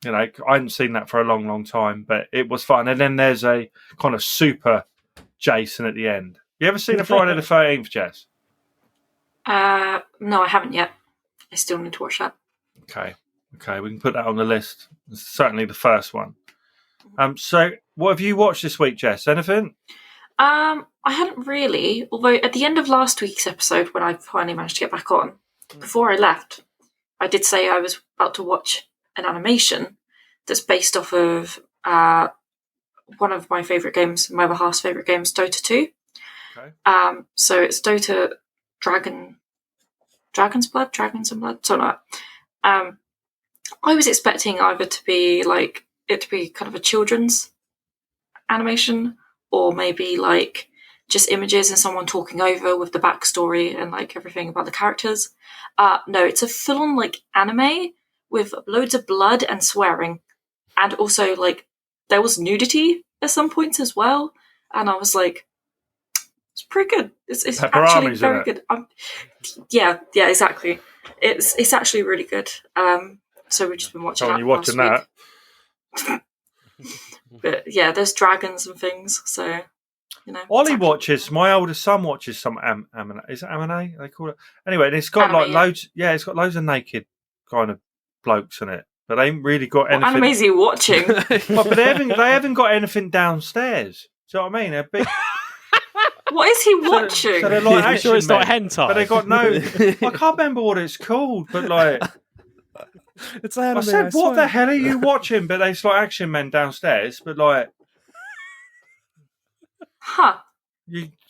I hadn't seen that for a long, long time, but it was fun. And then there's a kind of super Jason at the end. You ever seen a Friday the 13th, Jess? No, I haven't yet. I still need to watch that. Okay, we can put that on the list. It's certainly the first one. So what have you watched this week, Jess? Anything? I hadn't really, although at the end of last week's episode, when I finally managed to get back on, before I left, I did say I was about to watch an animation that's based off of one of my favourite games, my other half's favourite games, Dota 2. Okay. So it's Dota Dragons and Blood, something like that. I was expecting either to be like it to be kind of a children's animation, or maybe like just images and someone talking over with the backstory and like everything about the characters. No, it's a full-on like anime with loads of blood and swearing, and also like there was nudity at some points as well. And I was like, it's pretty good. It's actually very good. Yeah, exactly. It's actually really good. So we've just been watching that. You're watching that. But yeah, there's dragons and things. So Ollie watches. My oldest son watches some anime. Is it anime? They call it anyway. And it's got anime, loads. Yeah, it's got loads of naked kind of blokes in it. But they ain't really got anything. What anime is he watching? But they haven't got anything downstairs. Do you know what I mean? They're big. What is he watching? So they're like I'm sure it's not hentai. But they got no. I can't remember what it's called. But like, it's anime, I said, what the hell are you watching? But it's like action men downstairs. But like, huh?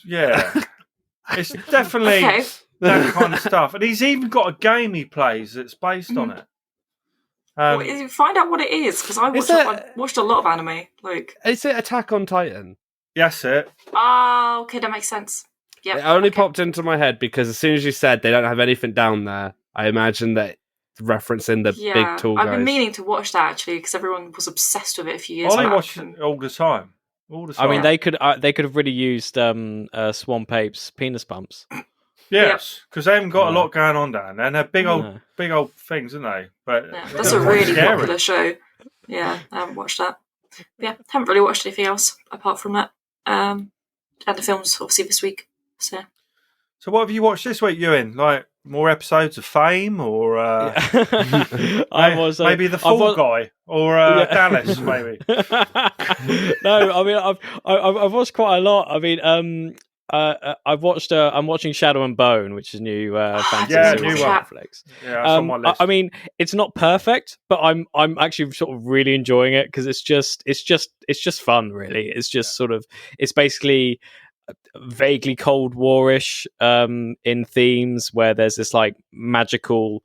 Yeah, it's definitely. Okay. that kind of stuff. And he's even got a game he plays that's based on it. Find out what it is, because I watched a lot of anime. Like, is it Attack on Titan? Yes, it. Oh, okay, that makes sense. Yeah, It only popped into my head because as soon as you said they don't have anything down there, I imagined that referencing the big tall guys. I've been meaning to watch that actually because everyone was obsessed with it a few years I back. watch it all the time. I mean, they could have really used Swamp Ape's penis bumps. Yes, because they haven't got a lot going on down there, and they're big old things, aren't they? But that's a really popular show. Yeah, I haven't watched that. Yeah, haven't really watched anything else apart from that. And the films obviously this week. So what have you watched this week, Ewan? Like more episodes of Fame, or maybe The Fall Guy, or Dallas, maybe. No, I mean I've watched quite a lot. I mean, I've watched. I'm watching Shadow and Bone, which is new fantasy series on Netflix. Yeah, that's on my list. I mean, it's not perfect, but I'm actually sort of really enjoying it because it's just fun. Really, it's just sort of it's basically vaguely Cold War-ish in themes, where there's this like magical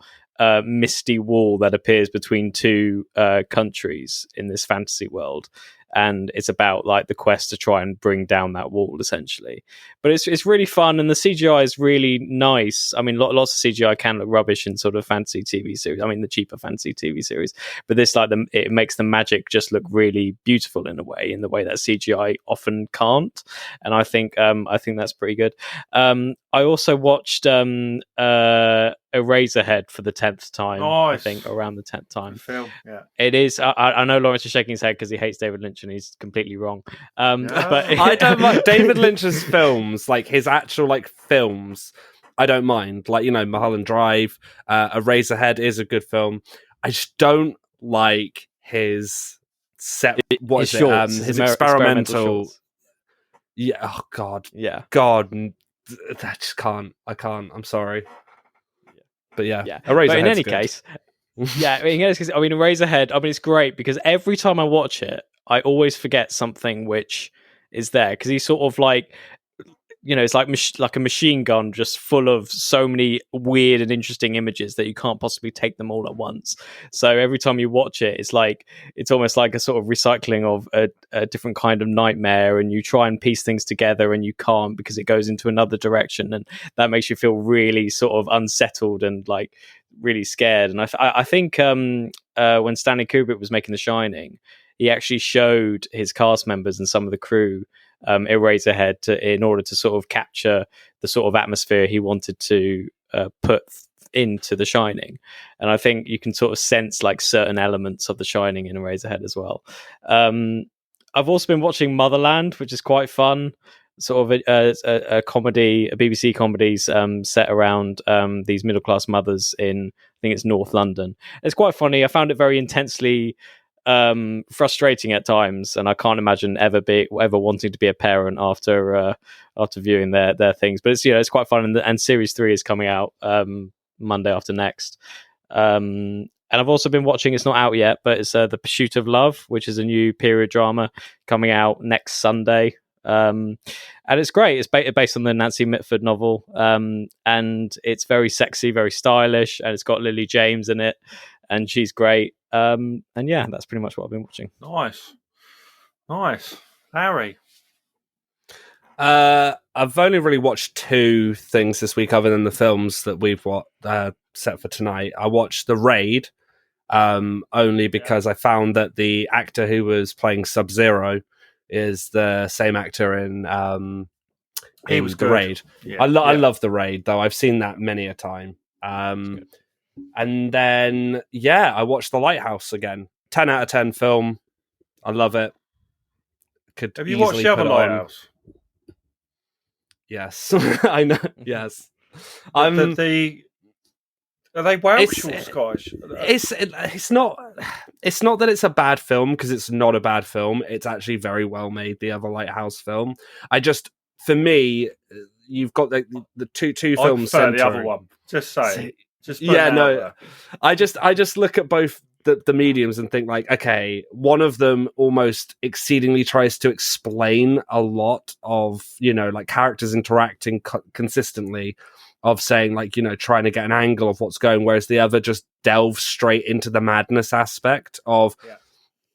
misty wall that appears between two countries in this fantasy world, and it's about like the quest to try and bring down that wall essentially. But it's really fun, and the CGI is really nice. I mean, lots of CGI can look rubbish in sort of fantasy TV series. I mean, the cheaper fantasy TV series, but this it makes the magic just look really beautiful in the way that CGI often can't. And I think that's pretty good. I also watched Eraserhead for the 10th time. Nice. I think around the 10th time. Film, yeah. It is. I know Lawrence is shaking his head because he hates David Lynch and he's completely wrong. But I don't like David Lynch's films, like his actual like films. I don't mind. Like, you know, Mulholland Drive, Eraserhead is a good film. I just don't like his set. What is it? His experimental. Yeah. Oh God. Yeah. God. That just can't. I can't. I'm sorry. But yeah. But in any case, I mean, Eraserhead. I mean, it's great because every time I watch it, I always forget something which is there because he's sort of like, you know, it's like a machine gun just full of so many weird and interesting images that you can't possibly take them all at once. So every time you watch it, it's almost like a sort of recycling of a different kind of nightmare, and you try and piece things together and you can't because it goes into another direction, and that makes you feel really sort of unsettled and like really scared. And I think when Stanley Kubrick was making The Shining, he actually showed his cast members and some of the crew Eraserhead in order to sort of capture the sort of atmosphere he wanted to put into The Shining. And I think you can sort of sense like certain elements of The Shining in Eraserhead as well. I've also been watching Motherland, which is quite fun. Sort of a comedy, a BBC comedies set around these middle-class mothers in, I think it's North London. It's quite funny. I found it very intensely frustrating at times, and I can't imagine ever wanting to be a parent after viewing their things. But it's, you know, it's quite fun, and series 3 is coming out Monday after next. And I've also been watching, it's not out yet, but it's The Pursuit of Love, which is a new period drama coming out next Sunday. And it's great. It's based on the Nancy Mitford novel, and it's very sexy, very stylish, and it's got Lily James in it, and she's great. And yeah, that's pretty much what I've been watching. Nice. Harry? I've only really watched 2 things this week other than the films that we've set for tonight. I watched The Raid, only because I found that the actor who was playing Sub-Zero is the same actor in He was The good. Raid. Yeah. I love The Raid, though. I've seen that many a time. And then, I watched The Lighthouse again. 10 out of 10 film. I love it. Have you watched the other Lighthouse? Yes. I know. Yes. Are they Welsh or Scottish? It's not that it's a bad film, because it's not a bad film. It's actually very well made, the other Lighthouse film. For me, you've got the two films. I prefer the other one. Just saying. I just I just look at both the mediums and think like, okay, one of them almost exceedingly tries to explain a lot of, like characters interacting consistently, of saying like, trying to get an angle of what's going, whereas the other just delves straight into the madness aspect of,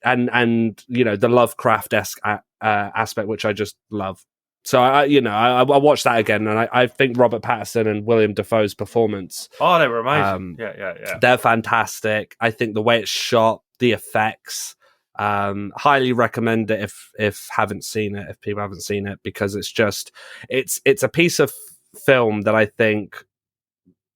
and the Lovecraft-esque aspect, which I just love. So I watched that again, and I think Robert Pattinson and William Dafoe's performance. Oh, they were amazing. Yeah. They're fantastic. I think the way it's shot, the effects, highly recommend it if haven't seen it, if people haven't seen it, because it's a piece of film that I think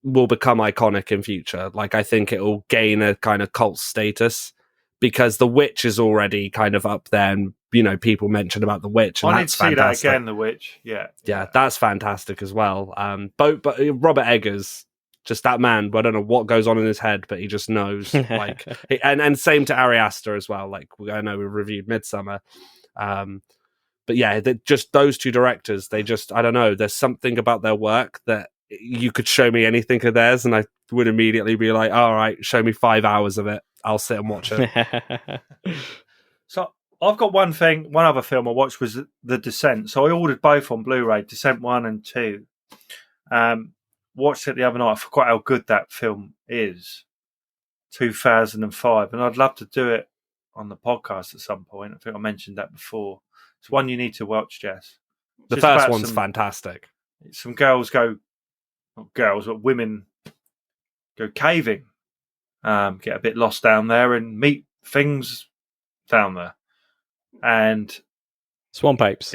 will become iconic in future. Like, I think it will gain a kind of cult status, because The Witch is already kind of up there, and people mention about The Witch, and I need to see fantastic. that again, The Witch. Yeah, that's fantastic as well. But Robert Eggers, just that man, I don't know what goes on in his head, but he just knows. Like, and same to Ari Aster as well. Like, I know we reviewed Midsummer, but yeah, just those two directors. They just, I don't know. There's something about their work that you could show me anything of theirs, and I would immediately be like, all right, show me 5 hours of it. I'll sit and watch it. So I've got one other film I watched was The Descent. So I ordered both on Blu-ray, Descent 1 and 2. Watched it the other night. I forgot how good that film is. 2005. And I'd love to do it on the podcast at some point. I think I mentioned that before. It's one you need to watch, Jess. The first one's fantastic. Some women go caving. Get a bit lost down there and meet things down there, and Swamp Apes.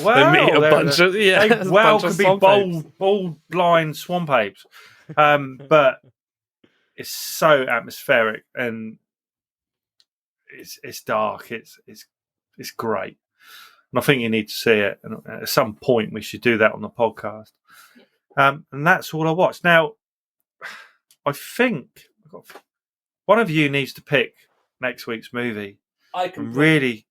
Well, they meet a bunch of could be bald, blind swamp apes, but it's so atmospheric and it's dark. It's great, and I think you need to see it. And at some point, we should do that on the podcast. And that's all I watched now. I think one of you needs to pick next week's movie. I can really.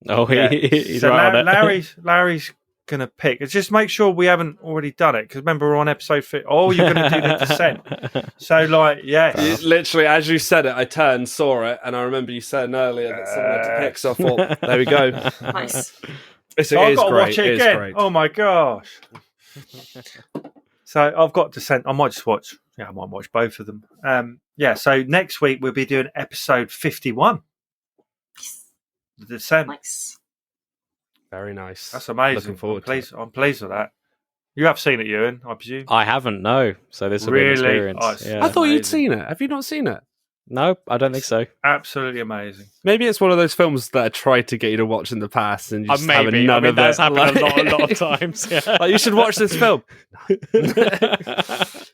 Oh, he's so right on it. Larry's going to pick. Just make sure we haven't already done it, because remember we're on episode 50. Oh, you're going to do The Descent. So, like, yes. Literally, as you said it, I turned, saw it, and I remember you saying earlier that someone had to pick. So I thought, there we go. Nice. I've got to watch it again. Oh my gosh. So I've got Descent. I might watch both of them. So next week we'll be doing episode 51. The Descent. Nice. Very nice. That's amazing. Looking forward to it. I'm pleased with that. You have seen it, Ewan, I presume? I haven't, no. So this will be an experience. Oh, yeah. I thought you'd seen it. Have you not seen it? No, I don't think so. Absolutely amazing. Maybe it's one of those films that I tried to get you to watch in the past, and you just have none of that's it. happened a lot of times. Yeah. Like, you should watch this film.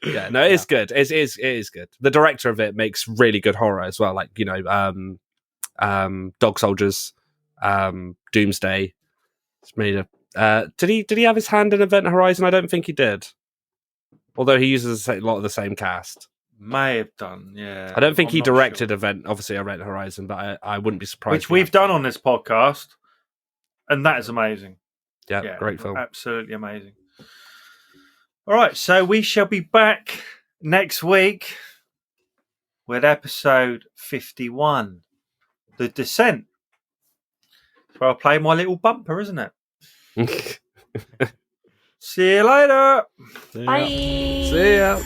Yeah, no, it is good. It is good. The director of it makes really good horror as well. Like, Dog Soldiers, Doomsday. It's made a. Did he have his hand in Event Horizon? I don't think he did. Although he uses a lot of the same cast. May have done, yeah. I don't think he directed Event Horizon, but I wouldn't be surprised. Which we've done on this podcast, and that is amazing. Yeah, great film. Absolutely amazing. All right, so we shall be back next week with episode 51, The Descent. Where I'll play my little bumper, isn't it? See you later. Bye. See ya.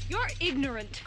You're ignorant.